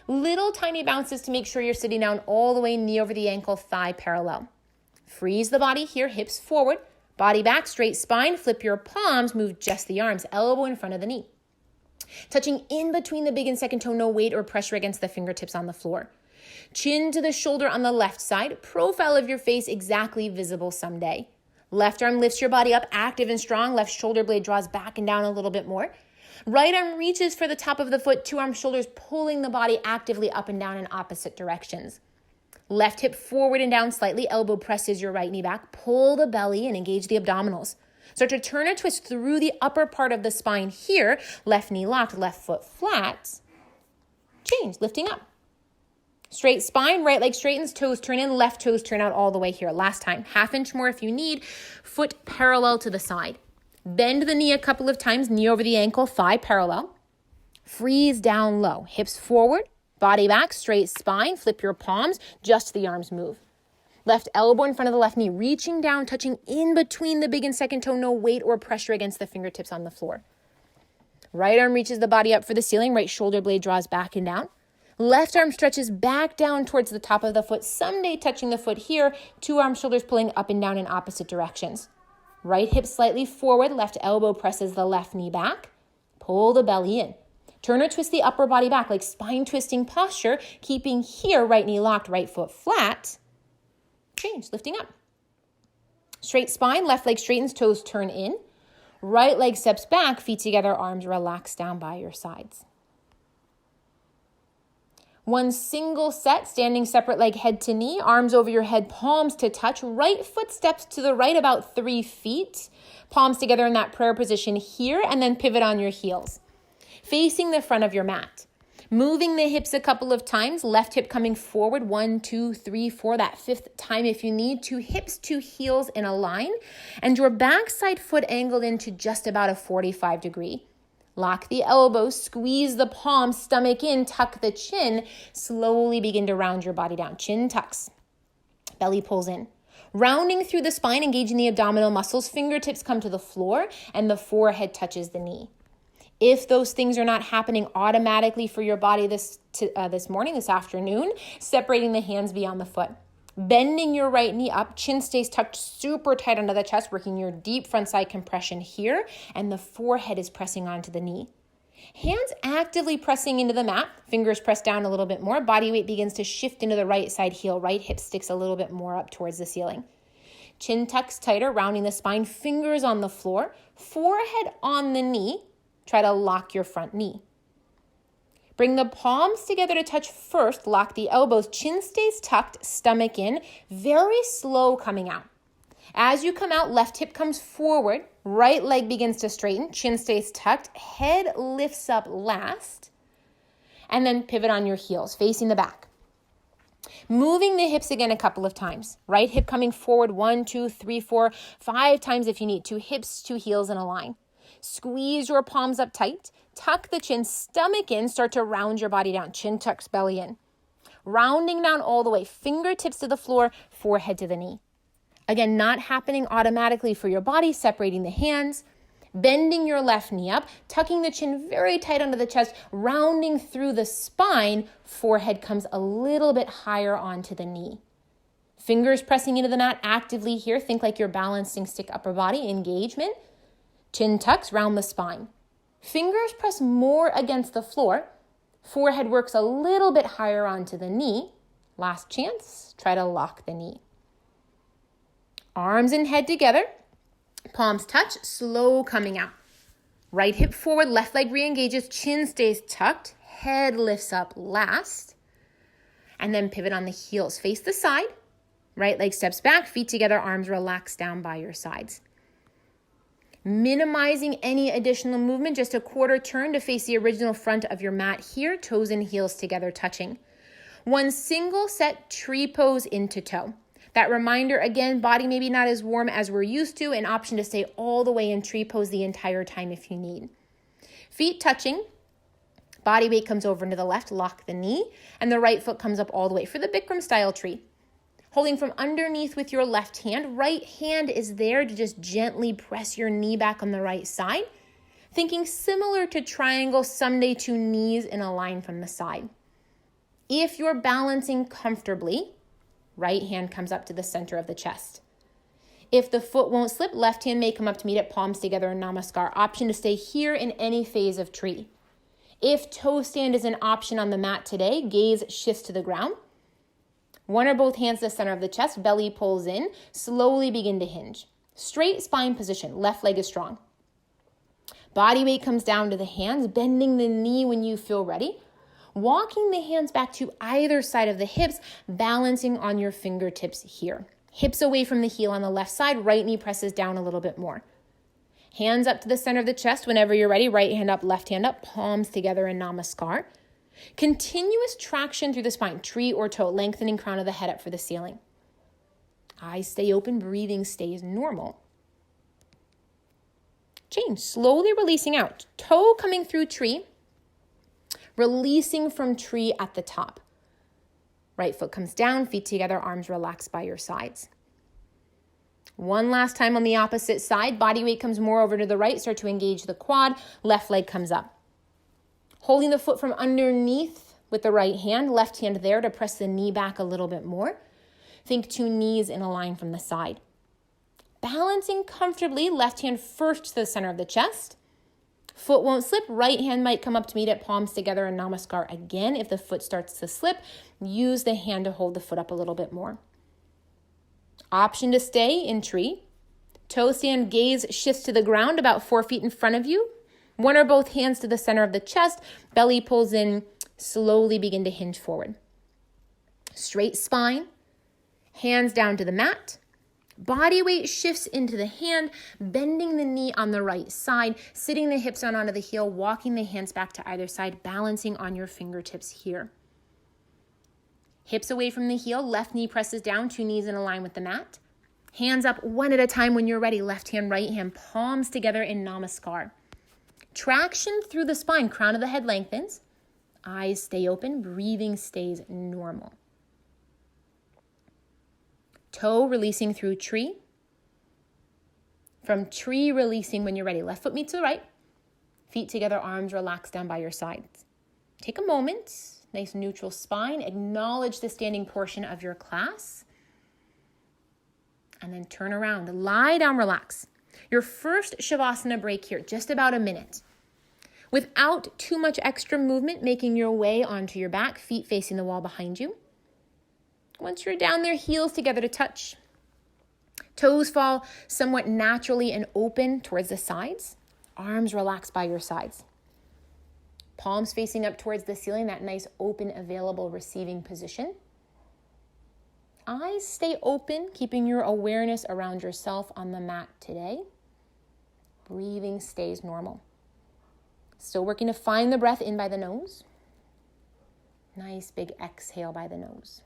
Little tiny bounces to make sure you're sitting down all the way, knee over the ankle, thigh parallel. Freeze the body here, hips forward, body back, straight spine, flip your palms, move just the arms, elbow in front of the knee. Touching in between the big and second toe, no weight or pressure against the fingertips on the floor. Chin to the shoulder on the left side, profile of your face exactly visible someday. Left arm lifts your body up, active and strong. Left shoulder blade draws back and down a little bit more. Right arm reaches for the top of the foot, two arm shoulders pulling the body actively up and down in opposite directions. Left hip forward and down slightly, elbow presses your right knee back. Pull the belly and engage the abdominals. Start to turn or twist through the upper part of the spine here. Left knee locked, left foot flat. Change, lifting up. Straight spine, right leg straightens, toes turn in, left toes turn out all the way here. Last time, 1/2 inch more if you need. Foot parallel to the side. Bend the knee a couple of times, knee over the ankle, thigh parallel. Freeze down low, hips forward, body back, straight spine, flip your palms, just the arms move. Left elbow in front of the left knee, reaching down, touching in between the big and second toe, no weight or pressure against the fingertips on the floor. Right arm reaches the body up for the ceiling, right shoulder blade draws back and down. Left arm stretches back down towards the top of the foot, someday touching the foot here, two arm shoulders pulling up and down in opposite directions. Right hip slightly forward, left elbow presses the left knee back. Pull the belly in. Turn or twist the upper body back like spine twisting posture, keeping here right knee locked, right foot flat. Change, lifting up. Straight spine, left leg straightens, toes turn in. Right leg steps back, feet together, arms relaxed down by your sides. One single set, standing separate leg head to knee, arms over your head, palms to touch. Right foot steps to the right about 3 feet. Palms together in that prayer position here, and then pivot on your heels. Facing the front of your mat. Moving the hips a couple of times, left hip coming forward, 1, 2, 3, 4, that 5th time if you need. 2 hips, 2 heels in a line, and your backside foot angled into just about a 45 degree. Lock the elbows, squeeze the palms, stomach in, tuck the chin. Slowly begin to round your body down. Chin tucks, belly pulls in. Rounding through the spine, engaging the abdominal muscles, fingertips come to the floor, and the forehead touches the knee. If those things are not happening automatically for your body this afternoon, separating the hands beyond the foot. Bending your right knee up, chin stays tucked super tight under the chest, working your deep front side compression here, and the forehead is pressing onto the knee. Hands actively pressing into the mat, fingers press down a little bit more, body weight begins to shift into the right side heel, right hip sticks a little bit more up towards the ceiling. Chin tucks tighter, rounding the spine, fingers on the floor, forehead on the knee, try to lock your front knee. Bring the palms together to touch first. Lock the elbows. Chin stays tucked, stomach in. Very slow coming out. As you come out, left hip comes forward. Right leg begins to straighten. Chin stays tucked. Head lifts up last. And then pivot on your heels, facing the back. Moving the hips again a couple of times. Right hip coming forward 1, 2, 3, 4, 5 times if you need to. Hips to heels in a line. Squeeze your palms up tight. Tuck the chin, stomach in. Start to round your body down. Chin tucks, belly in. Rounding down all the way. Fingertips to the floor, forehead to the knee. Again, not happening automatically for your body. Separating the hands. Bending your left knee up. Tucking the chin very tight under the chest. Rounding through the spine. Forehead comes a little bit higher onto the knee. Fingers pressing into the mat actively here. Think like you're balancing stick upper body. Engagement. Chin tucks, round the spine. Fingers press more against the floor. Forehead works a little bit higher onto the knee. Last chance, try to lock the knee. Arms and head together. Palms touch, slow coming out. Right hip forward, left leg re-engages, chin stays tucked, head lifts up last. And then pivot on the heels. Face the side. Right leg steps back, feet together, arms relax down by your sides. Minimizing any additional movement, just a quarter turn to face the original front of your mat here, toes and heels together touching. One single set tree pose into toe. That reminder, again, body maybe not as warm as we're used to, an option to stay all the way in tree pose the entire time if you need. Feet touching, body weight comes over into the left, lock the knee, and the right foot comes up all the way for the Bikram style tree. Holding from underneath with your left hand. Right hand is there to just gently press your knee back on the right side. Thinking similar to triangle, someday 2 knees in a line from the side. If you're balancing comfortably, right hand comes up to the center of the chest. If the foot won't slip, left hand may come up to meet it, palms together in Namaskar. Option to stay here in any phase of tree. If toe stand is an option on the mat today, gaze shifts to the ground. One or both hands to the center of the chest, belly pulls in, slowly begin to hinge. Straight spine position, left leg is strong. Body weight comes down to the hands, bending the knee when you feel ready. Walking the hands back to either side of the hips, balancing on your fingertips here. Hips away from the heel on the left side, right knee presses down a little bit more. Hands up to the center of the chest whenever you're ready, right hand up, left hand up, palms together in Namaskar. Continuous traction through the spine, tree or toe, lengthening crown of the head up for the ceiling. Eyes stay open, breathing stays normal. Change, slowly releasing out. Toe coming through tree, releasing from tree at the top. Right foot comes down, feet together, arms relaxed by your sides. One last time on the opposite side, body weight comes more over to the right, start to engage the quad, left leg comes up. Holding the foot from underneath with the right hand, left hand there to press the knee back a little bit more. Think 2 knees in a line from the side. Balancing comfortably, left hand first to the center of the chest. Foot won't slip, right hand might come up to meet it, palms together in Namaskar again. If the foot starts to slip, use the hand to hold the foot up a little bit more. Option to stay in tree. Toe stand, gaze shifts to the ground about 4 feet in front of you. One or both hands to the center of the chest, belly pulls in, slowly begin to hinge forward. Straight spine, hands down to the mat. Body weight shifts into the hand, bending the knee on the right side, sitting the hips down onto the heel, walking the hands back to either side, balancing on your fingertips here. Hips away from the heel, left knee presses down, 2 knees in a line with the mat. Hands up one at a time when you're ready, left hand, right hand, palms together in Namaskar. Traction through the spine, crown of the head lengthens. Eyes stay open, breathing stays normal. Toe releasing through tree. From tree releasing when you're ready. Left foot meets the right. Feet together, arms relaxed down by your sides. Take a moment, nice neutral spine. Acknowledge the standing portion of your class. And then turn around, lie down, relax. Your first Shavasana break here, just about a minute. Without too much extra movement, making your way onto your back, feet facing the wall behind you. Once you're down there, heels together to touch. Toes fall somewhat naturally and open towards the sides. Arms relaxed by your sides. Palms facing up towards the ceiling, that nice open, available receiving position. Eyes stay open, keeping your awareness around yourself on the mat today. Breathing stays normal. Still working to find the breath in by the nose. Nice big exhale by the nose.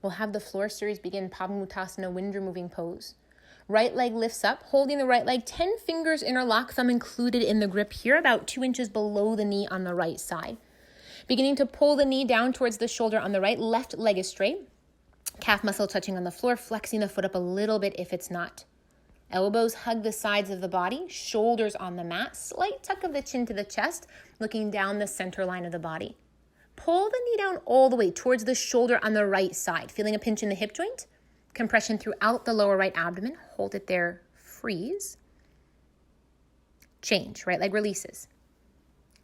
We'll have the floor series begin Padma wind removing pose. Right leg lifts up, holding the right leg, 10 fingers interlock, thumb included in the grip here, about 2 inches below the knee on the right side. Beginning to pull the knee down towards the shoulder on the right, left leg is straight. Calf muscle touching on the floor, flexing the foot up a little bit if it's not. Elbows hug the sides of the body, shoulders on the mat, slight tuck of the chin to the chest, looking down the center line of the body. Pull the knee down all the way towards the shoulder on the right side, feeling a pinch in the hip joint. Compression throughout the lower right abdomen. Hold it there, freeze. Change, right leg releases.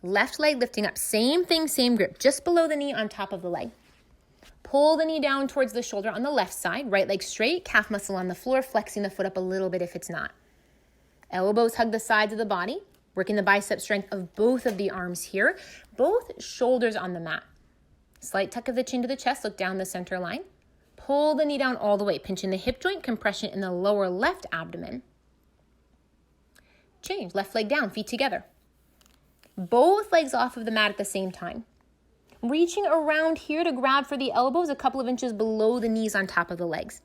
Left leg lifting up, same thing, same grip, just below the knee on top of the leg. Pull the knee down towards the shoulder on the left side, right leg straight, calf muscle on the floor, flexing the foot up a little bit if it's not. Elbows hug the sides of the body, working the bicep strength of both of the arms here, both shoulders on the mat. Slight tuck of the chin to the chest, look down the center line. Pull the knee down all the way, pinch in the hip joint, compression in the lower left abdomen. Change, left leg down, feet together. Both legs off of the mat at the same time. Reaching around here to grab for the elbows a couple of inches below the knees on top of the legs.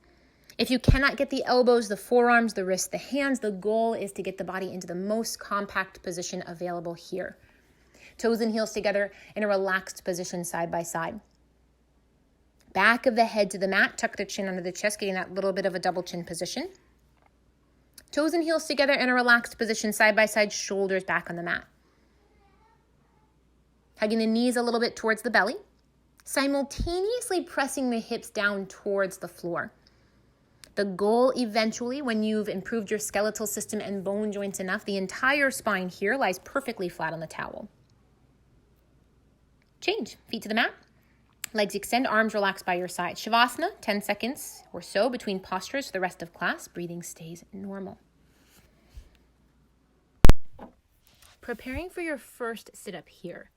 If you cannot get the elbows, the forearms, the wrists, the hands, the goal is to get the body into the most compact position available here. Toes and heels together in a relaxed position side by side. Back of the head to the mat, tuck the chin under the chest, getting that little bit of a double chin position. Toes and heels together in a relaxed position side by side, shoulders back on the mat. Hugging the knees a little bit towards the belly, simultaneously pressing the hips down towards the floor. The goal eventually, when you've improved your skeletal system and bone joints enough, the entire spine here lies perfectly flat on the towel. Change, feet to the mat, legs extend, arms relax by your side. Shavasana, 10 seconds or so between postures for the rest of class. Breathing stays normal. Preparing for your first sit-up here.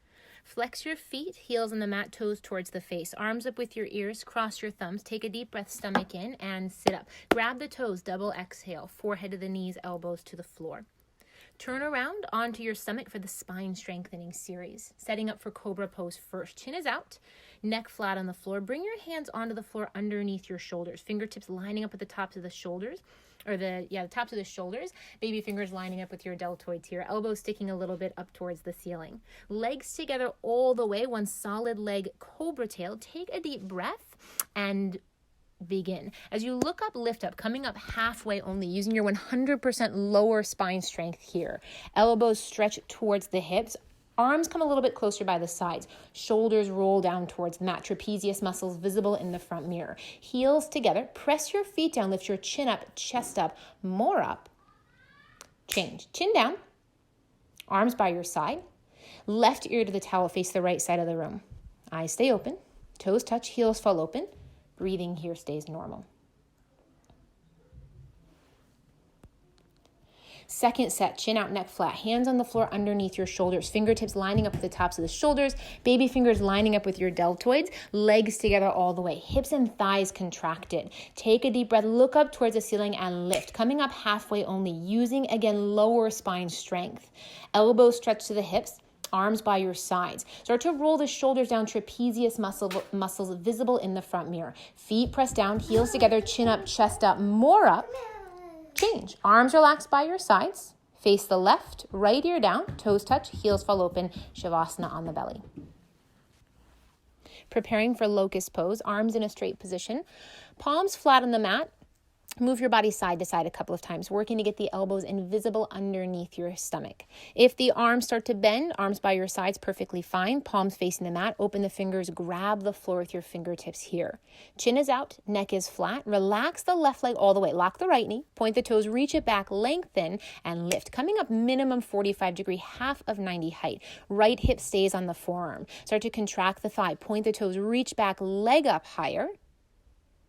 Flex your feet, heels on the mat, toes towards the face. Arms up with your ears, cross your thumbs. Take a deep breath, stomach in, and sit up. Grab the toes, double exhale. Forehead to the knees, elbows to the floor. Turn around onto your stomach for the spine strengthening series. Setting up for cobra pose first. Chin is out, neck flat on the floor. Bring your hands onto the floor underneath your shoulders. Fingertips lining up at the tops of the shoulders. The tops of the shoulders, baby fingers lining up with your deltoids here, elbows sticking a little bit up towards the ceiling. Legs together all the way, one solid leg cobra tail. Take a deep breath and begin. As you look up, lift up, coming up halfway only, using your 100% lower spine strength here. Elbows stretch towards the hips. Arms come a little bit closer by the sides. Shoulders roll down towards the mat. Trapezius muscles visible in the front mirror. Heels together. Press your feet down. Lift your chin up, chest up, more up. Change. Chin down. Arms by your side. Left ear to the towel. Face the right side of the room. Eyes stay open. Toes touch. Heels fall open. Breathing here stays normal. Second set, chin out, neck flat, hands on the floor underneath your shoulders, fingertips lining up at the tops of the shoulders, baby fingers lining up with your deltoids, legs together all the way, hips and thighs contracted. Take a deep breath, look up towards the ceiling and lift, coming up halfway only, using again lower spine strength. Elbows stretch to the hips, arms by your sides. Start to roll the shoulders down, trapezius muscles visible in the front mirror. Feet pressed down, heels together, chin up, chest up, more up. Change. Arms relaxed by your sides. Face the left, right ear down, toes touch, heels fall open, Shavasana on the belly. Preparing for locust pose, arms in a straight position, palms flat on the mat, Move your body side to side a couple of times, working to get the elbows invisible underneath your stomach. If the arms start to bend, arms by your sides, perfectly fine. Palms facing the mat. Open the fingers, grab the floor with your fingertips here. Chin is out, neck is flat. Relax the left leg all the way. Lock the right knee, point the toes, reach it back, lengthen, and lift. Coming up minimum 45 degree, half of 90 height. Right hip stays on the forearm. Start to contract the thigh, point the toes, reach back, leg up higher.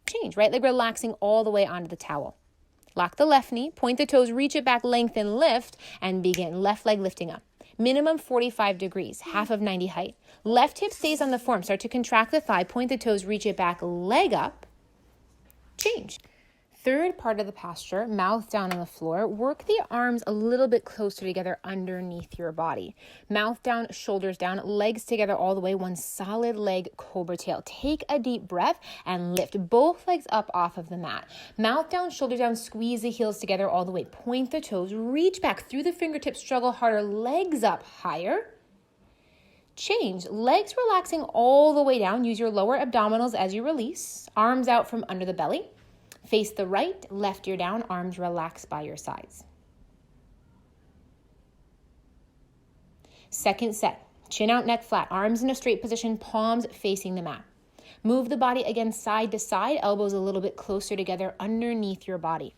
Change, right leg relaxing all the way onto the towel. Lock the left knee, point the toes, reach it back, lengthen, lift, and begin. Left leg lifting up. Minimum 45 degrees, half of 90 height. Left hip stays on the form. Start to contract the thigh, point the toes, reach it back, leg up. Change. Third part of the posture, mouth down on the floor. Work the arms a little bit closer together underneath your body. Mouth down, shoulders down, legs together all the way. One solid leg, cobra tail. Take a deep breath and lift both legs up off of the mat. Mouth down, shoulders down, squeeze the heels together all the way. Point the toes, reach back through the fingertips, struggle harder, legs up higher. Change. Legs relaxing all the way down. Use your lower abdominals as you release. Arms out from under the belly. Face the right, left ear down, arms relaxed by your sides. Second set, chin out, neck flat, arms in a straight position, palms facing the mat. Move the body again side to side, elbows a little bit closer together underneath your body.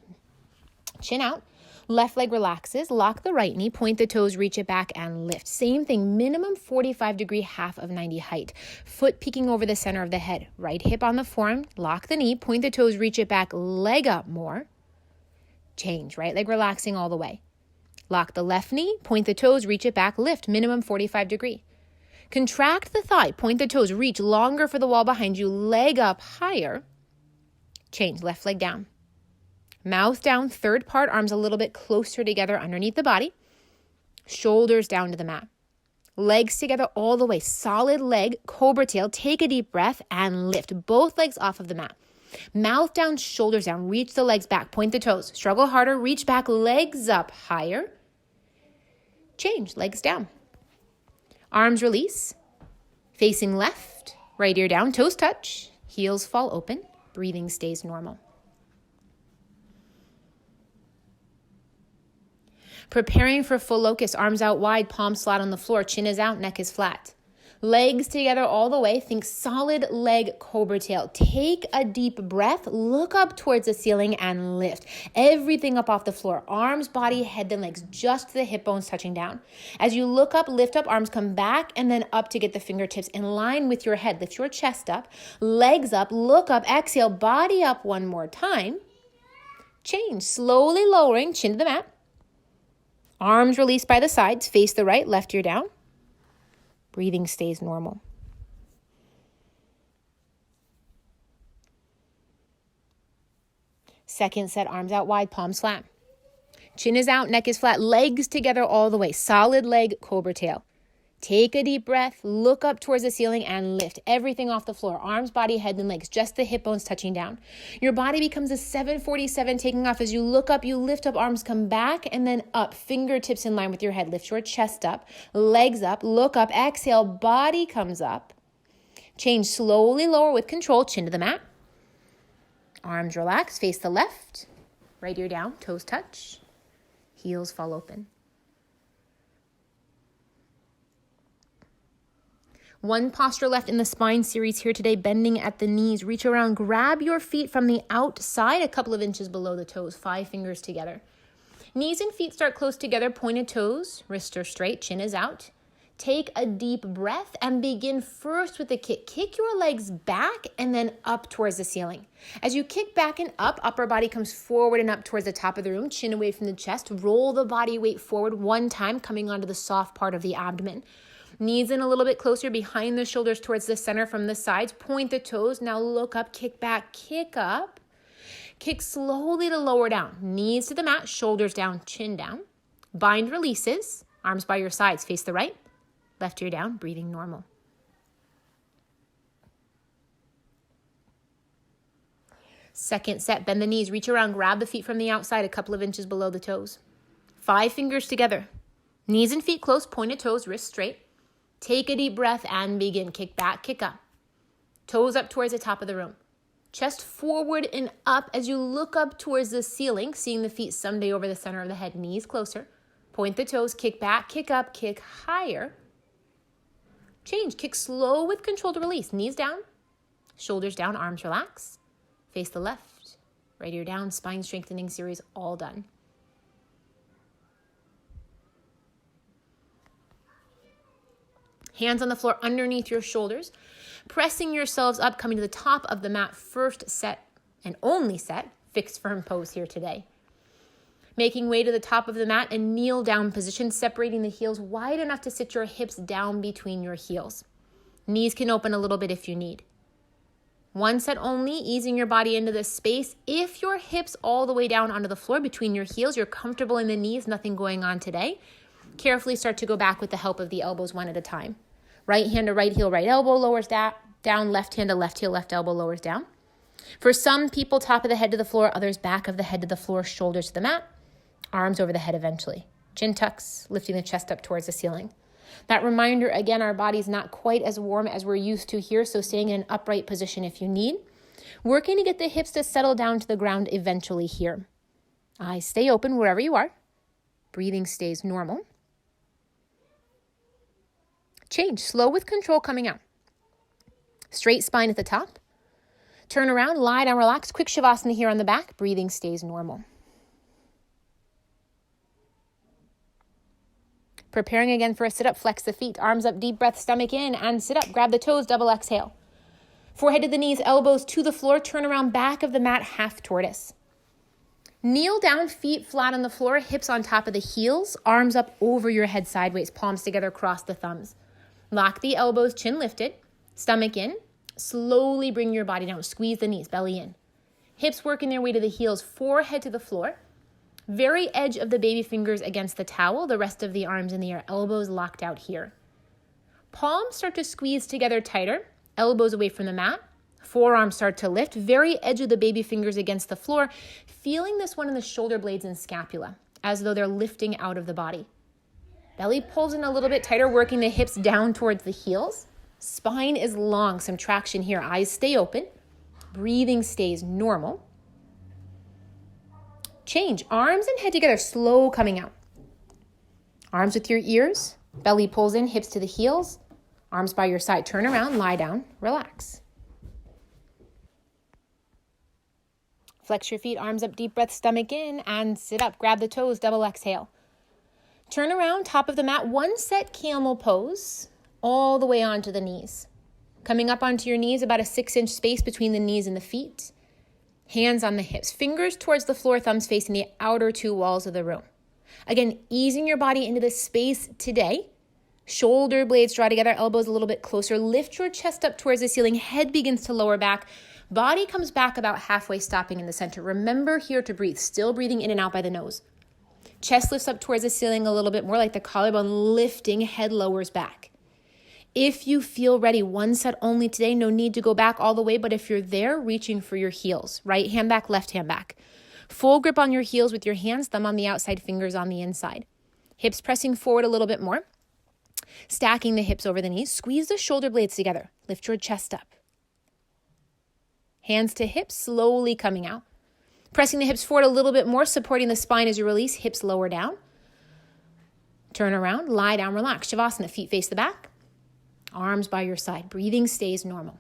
Chin out, left leg relaxes, lock the right knee, point the toes, reach it back and lift. Same thing, minimum 45 degree, half of 90 height. Foot peeking over the center of the head. Right hip on the forearm, lock the knee, point the toes, reach it back, leg up more. Change, right leg relaxing all the way. Lock the left knee, point the toes, reach it back, lift, minimum 45 degree. Contract the thigh, point the toes, reach longer for the wall behind you, leg up higher. Change, left leg down. Mouth down, third part, arms a little bit closer together underneath the body. Shoulders down to the mat. Legs together all the way. Solid leg, cobra tail. Take a deep breath and lift both legs off of the mat. Mouth down, shoulders down. Reach the legs back. Point the toes. Struggle harder. Reach back, legs up higher. Change, legs down. Arms release. Facing left, right ear down. Toes touch. Heels fall open. Breathing stays normal. Preparing for full locust, arms out wide, palms flat on the floor, chin is out, neck is flat. Legs together all the way, think solid leg cobra tail. Take a deep breath, look up towards the ceiling and lift. Everything up off the floor, arms, body, head, then legs, just the hip bones touching down. As you look up, lift up, arms come back and then up to get the fingertips in line with your head. Lift your chest up, legs up, look up, exhale, body up one more time. Change, slowly lowering, chin to the mat. Arms released by the sides, face the right, left ear down. Breathing stays normal. Second set, arms out wide, palms flat. Chin is out, neck is flat, legs together all the way. Solid leg, cobra tail. Take a deep breath, look up towards the ceiling and lift everything off the floor. Arms, body, head, and legs, just the hip bones touching down. Your body becomes a 747 taking off. As you look up, you lift up, arms come back and then up. Fingertips in line with your head. Lift your chest up, legs up, look up, exhale, body comes up. Change, slowly lower with control, chin to the mat. Arms relax, face the left, right ear down, toes touch, heels fall open. One posture left in the spine series here today, bending at the knees. Reach around, grab your feet from the outside, a couple of inches below the toes, 5 fingers together. Knees and feet start close together, pointed toes, wrists are straight, chin is out. Take a deep breath and begin first with a kick. Kick your legs back and then up towards the ceiling. As you kick back and up, upper body comes forward and up towards the top of the room, chin away from the chest. Roll the body weight forward one time, coming onto the soft part of the abdomen. Knees in a little bit closer behind the shoulders towards the center from the sides. Point the toes. Now look up, kick back, kick up. Kick slowly to lower down. Knees to the mat, shoulders down, chin down. Bind releases. Arms by your sides. Face the right. Left ear down, breathing normal. Second set, bend the knees. Reach around, grab the feet from the outside, a couple of inches below the toes. 5 fingers together. Knees and feet close, pointed toes, wrists straight. Take a deep breath and begin. Kick back, kick up. Toes up towards the top of the room. Chest forward and up as you look up towards the ceiling, seeing the feet someday over the center of the head, knees closer. Point the toes, kick back, kick up, kick higher. Change, kick slow with controlled release. Knees down, shoulders down, arms relax. Face the left, right ear down, spine strengthening series all done. Hands on the floor underneath your shoulders, pressing yourselves up, coming to the top of the mat. First set and only set, fixed firm pose here today. Making way to the top of the mat and kneel down position, separating the heels wide enough to sit your hips down between your heels. Knees can open a little bit if you need. One set only, easing your body into this space. If your hips all the way down onto the floor between your heels, you're comfortable in the knees, nothing going on today. Carefully start to go back with the help of the elbows one at a time. Right hand to right heel, right elbow lowers down, left hand to left heel, left elbow lowers down. For some people, top of the head to the floor, others back of the head to the floor, shoulders to the mat, arms over the head eventually. Chin tucks, lifting the chest up towards the ceiling. That reminder, again, our body's not quite as warm as we're used to here, so staying in an upright position if you need. Working to get the hips to settle down to the ground eventually here. Eyes stay open wherever you are. Breathing stays normal. Change, slow with control coming out. Straight spine at the top. Turn around, lie down, relax. Quick shavasana here on the back. Breathing stays normal. Preparing again for a sit-up, flex the feet, arms up, deep breath, stomach in, and sit up. Grab the toes, double exhale. Forehead to the knees, elbows to the floor. Turn around, back of the mat, half tortoise. Kneel down, feet flat on the floor, hips on top of the heels, arms up over your head sideways, palms together, cross the thumbs. Lock the elbows, chin lifted, stomach in. Slowly bring your body down. Squeeze the knees, belly in. Hips working their way to the heels, forehead to the floor. Very edge of the baby fingers against the towel, the rest of the arms in the air, elbows locked out here. Palms start to squeeze together tighter, elbows away from the mat. Forearms start to lift, very edge of the baby fingers against the floor, feeling this one in the shoulder blades and scapula, as though they're lifting out of the body. Belly pulls in a little bit tighter, working the hips down towards the heels. Spine is long, some traction here. Eyes stay open. Breathing stays normal. Change, arms and head together, slow coming out. Arms with your ears, belly pulls in, hips to the heels. Arms by your side, turn around, lie down, relax. Flex your feet, arms up, deep breath, stomach in, and sit up. Grab the toes, double exhale. Turn around, top of the mat, one set camel pose, all the way onto the knees. Coming up onto your knees, about a 6-inch space between the knees and the feet. Hands on the hips, fingers towards the floor, thumbs facing the outer 2 walls of the room. Again, easing your body into this space today. Shoulder blades draw together, elbows a little bit closer. Lift your chest up towards the ceiling, head begins to lower back. Body comes back about halfway, stopping in the center. Remember here to breathe, still breathing in and out by the nose. Chest lifts up towards the ceiling a little bit more, like the collarbone lifting, head lowers back. If you feel ready, one set only today, no need to go back all the way, but if you're there, reaching for your heels. Right hand back, left hand back. Full grip on your heels with your hands, thumb on the outside, fingers on the inside. Hips pressing forward a little bit more. Stacking the hips over the knees. Squeeze the shoulder blades together. Lift your chest up. Hands to hips, slowly coming out. Pressing the hips forward a little bit more, supporting the spine as you release, hips lower down. Turn around, lie down, relax. Shavasana, feet face the back. Arms by your side. Breathing stays normal.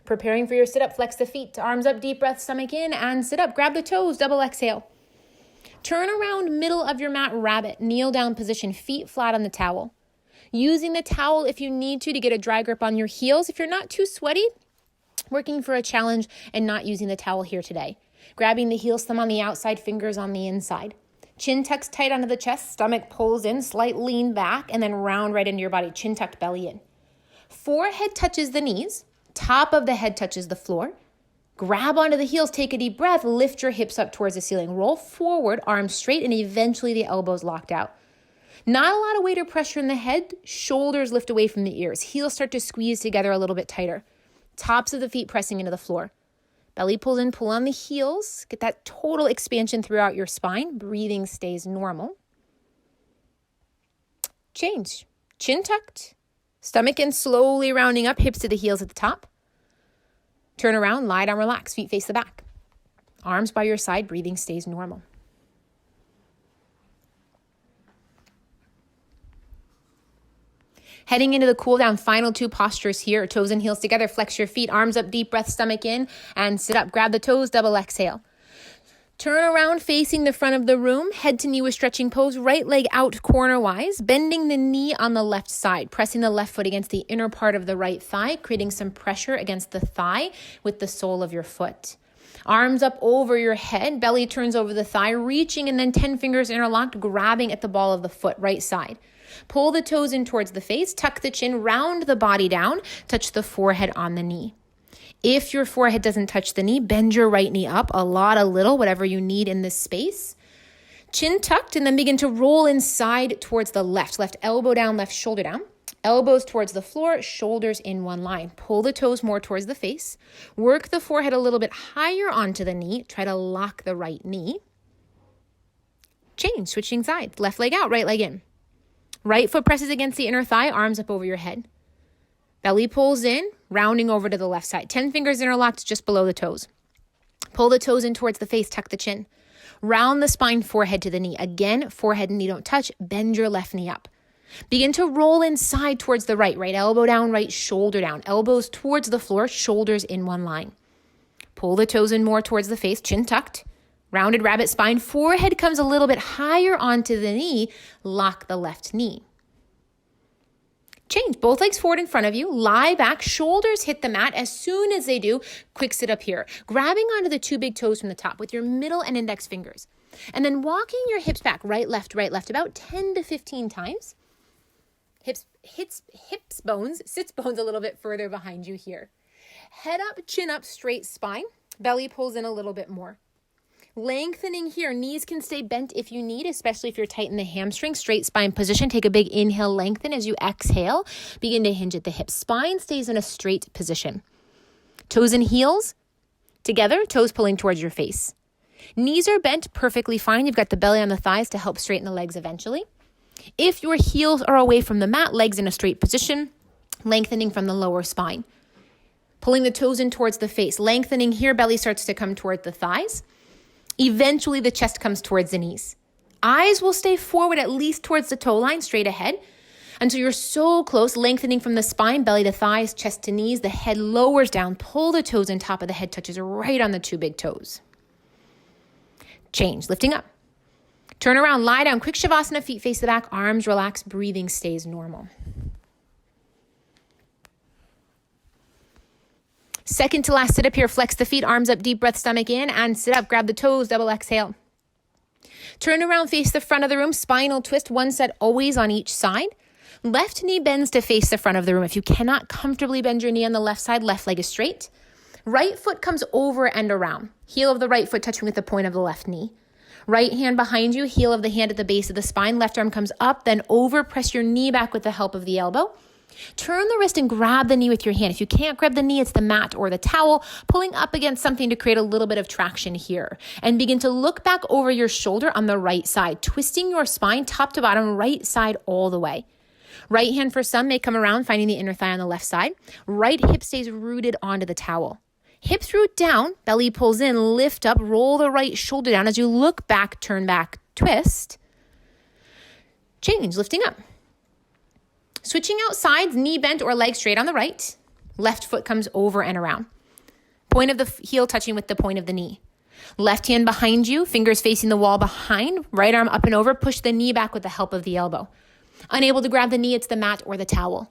Preparing for your sit-up, flex the feet, arms up, deep breath, stomach in, and sit up. Grab the toes, double exhale. Turn around, middle of your mat, rabbit. Kneel down position, feet flat on the towel. Using the towel if you need to get a dry grip on your heels. If you're not too sweaty, working for a challenge and not using the towel here today. Grabbing the heels, thumb on the outside, fingers on the inside. Chin tucks tight onto the chest, stomach pulls in, slight lean back, and then round right into your body, chin tucked, belly in. Forehead touches the knees, top of the head touches the floor. Grab onto the heels, take a deep breath, lift your hips up towards the ceiling. Roll forward, arms straight, and eventually the elbows locked out. Not a lot of weight or pressure in the head. Shoulders lift away from the ears. Heels start to squeeze together a little bit tighter. Tops of the feet pressing into the floor. Belly pulls in, pull on the heels. Get that total expansion throughout your spine. Breathing stays normal. Change. Chin tucked. Stomach in, slowly rounding up, hips to the heels at the top. Turn around, lie down, relax, feet face the back. Arms by your side, breathing stays normal. Heading into the cool down, final 2 postures here. Toes and heels together, flex your feet, arms up, deep breath, stomach in, and sit up. Grab the toes, double exhale. Turn around facing the front of the room, head to knee with stretching pose, right leg out corner-wise, bending the knee on the left side, pressing the left foot against the inner part of the right thigh, creating some pressure against the thigh with the sole of your foot. Arms up over your head, belly turns over the thigh, reaching and then 10 fingers interlocked, grabbing at the ball of the foot, right side. Pull the toes in towards the face, tuck the chin, round the body down, touch the forehead on the knee. If your forehead doesn't touch the knee, bend your right knee up, a lot, a little, whatever you need in this space. Chin tucked, and then begin to roll inside towards the left. Left elbow down, left shoulder down. Elbows towards the floor, shoulders in one line. Pull the toes more towards the face. Work the forehead a little bit higher onto the knee. Try to lock the right knee. Change, switching sides. Left leg out, right leg in. Right foot presses against the inner thigh, arms up over your head. Belly pulls in, rounding over to the left side. 10 fingers interlocked just below the toes. Pull the toes in towards the face, tuck the chin. Round the spine, forehead to the knee. Again, forehead and knee don't touch. Bend your left knee up. Begin to roll inside towards the right. Right elbow down, right shoulder down. Elbows towards the floor, shoulders in one line. Pull the toes in more towards the face, chin tucked. Rounded rabbit spine, forehead comes a little bit higher onto the knee. Lock the left knee. Change, both legs forward in front of you, lie back, shoulders hit the mat. As soon as they do, quick sit up here, grabbing onto the 2 big toes from the top with your middle and index fingers. And then walking your hips back, right, left, about 10 to 15 times. Hips, bones, sits bones a little bit further behind you here. Head up, chin up, straight spine. Belly pulls in a little bit more. Lengthening here, knees can stay bent if you need, especially if you're tight in the hamstring. Straight spine position, take a big inhale, lengthen. As you exhale, begin to hinge at the hips. Spine stays in a straight position. Toes and heels together, toes pulling towards your face. Knees are bent perfectly fine. You've got the belly on the thighs to help straighten the legs eventually. If your heels are away from the mat, legs in a straight position, lengthening from the lower spine. Pulling the toes in towards the face, lengthening here, belly starts to come toward the thighs. Eventually, the chest comes towards the knees. Eyes will stay forward at least towards the toe line, straight ahead, until you're so close, lengthening from the spine, belly to thighs, chest to knees. The head lowers down. Pull the toes in, top of the head touches right on the 2 big toes. Change, lifting up. Turn around, lie down, quick shavasana, feet face the back, arms relax, breathing stays normal. Second to last sit up here, flex the feet, arms up, deep breath, stomach in, and sit up. Grab the toes, double exhale. Turn around, face the front of the room, spinal twist, one set always on each side. Left knee bends to face the front of the room. If you cannot comfortably bend your knee on the left side, left leg is straight. Right foot comes over and around. Heel of the right foot touching with the point of the left knee. Right hand behind you, heel of the hand at the base of the spine. Left arm comes up, then over. Press your knee back with the help of the elbow. Turn the wrist and grab the knee with your hand. If you can't grab the knee, it's the mat or the towel, pulling up against something to create a little bit of traction here. And begin to look back over your shoulder on the right side, twisting your spine top to bottom, right side all the way. Right hand for some may come around, finding the inner thigh on the left side. Right hip stays rooted onto the towel. Hips root down, belly pulls in, lift up, roll the right shoulder down. As you look back, turn back, twist. Change, lifting up. Switching out sides, knee bent or leg straight on the right. Left foot comes over and around. Point of the heel touching with the point of the knee. Left hand behind you, fingers facing the wall behind. Right arm up and over. Push the knee back with the help of the elbow. Unable to grab the knee, it's the mat or the towel.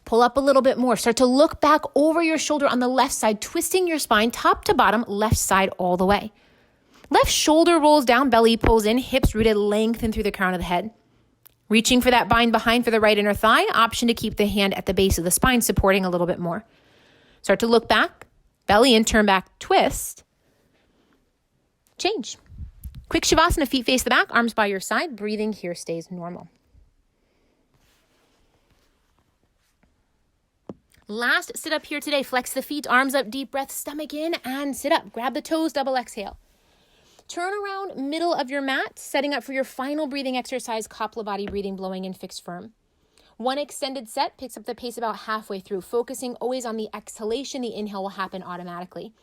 Pull up a little bit more. Start to look back over your shoulder on the left side, twisting your spine top to bottom, left side all the way. Left shoulder rolls down, belly pulls in, hips rooted, lengthen through the crown of the head. Reaching for that bind behind for the right inner thigh. Option to keep the hand at the base of the spine, supporting a little bit more. Start to look back, belly in, turn back, twist. Change. Quick shavasana, feet face the back, arms by your side. Breathing here stays normal. Last sit up here today. Flex the feet, arms up, deep breath, stomach in, and sit up. Grab the toes, double exhale. Turn around middle of your mat, setting up for your final breathing exercise, Kapla body breathing, blowing in, fixed firm. One extended set picks up the pace about halfway through, focusing always on the exhalation. The inhale will happen automatically.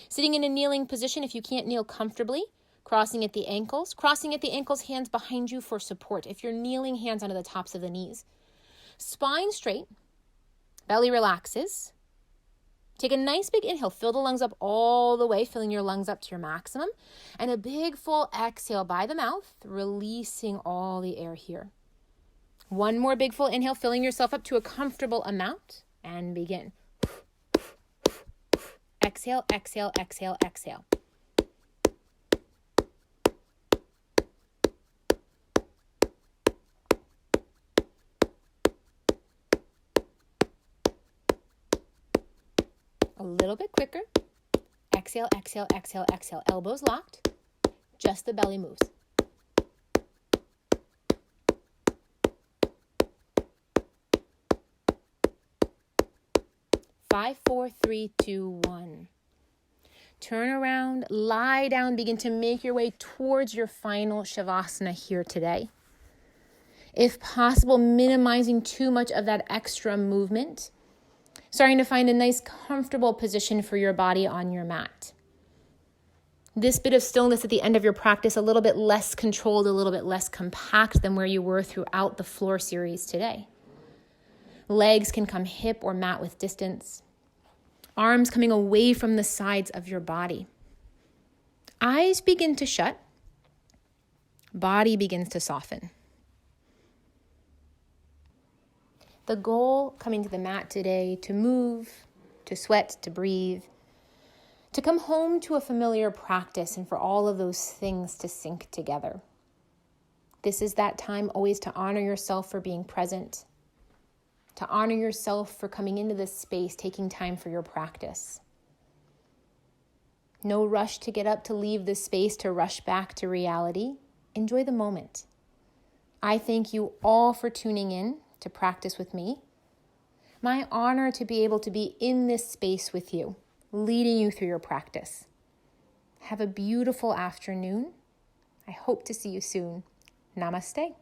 Sitting in a kneeling position, if you can't kneel comfortably, crossing at the ankles, hands behind you for support. If you're kneeling, hands onto the tops of the knees. Spine straight, belly relaxes. Take a nice big inhale, fill the lungs up all the way, filling your lungs up to your maximum. And a big full exhale by the mouth, releasing all the air here. One more big full inhale, filling yourself up to a comfortable amount, and begin. Exhale, exhale, exhale, exhale. A little bit quicker. Exhale, exhale, exhale, exhale. Elbows locked. Just the belly moves. Five, four, three, two, one. Turn around, lie down, begin to make your way towards your final Shavasana here today. If possible, minimizing too much of that extra movement. Starting to find a nice comfortable position for your body on your mat. This bit of stillness at the end of your practice, a little bit less controlled, a little bit less compact than where you were throughout the floor series today. Legs can come hip or mat width distance. Arms coming away from the sides of your body. Eyes begin to shut. Body begins to soften. The goal coming to the mat today, to move, to sweat, to breathe, to come home to a familiar practice and for all of those things to sync together. This is that time always to honor yourself for being present, to honor yourself for coming into this space, taking time for your practice. No rush to get up, to leave this space, to rush back to reality. Enjoy the moment. I thank you all for tuning in to practice with me. My honor to be able to be in this space with you, leading you through your practice. Have a beautiful afternoon. I hope to see you soon. Namaste.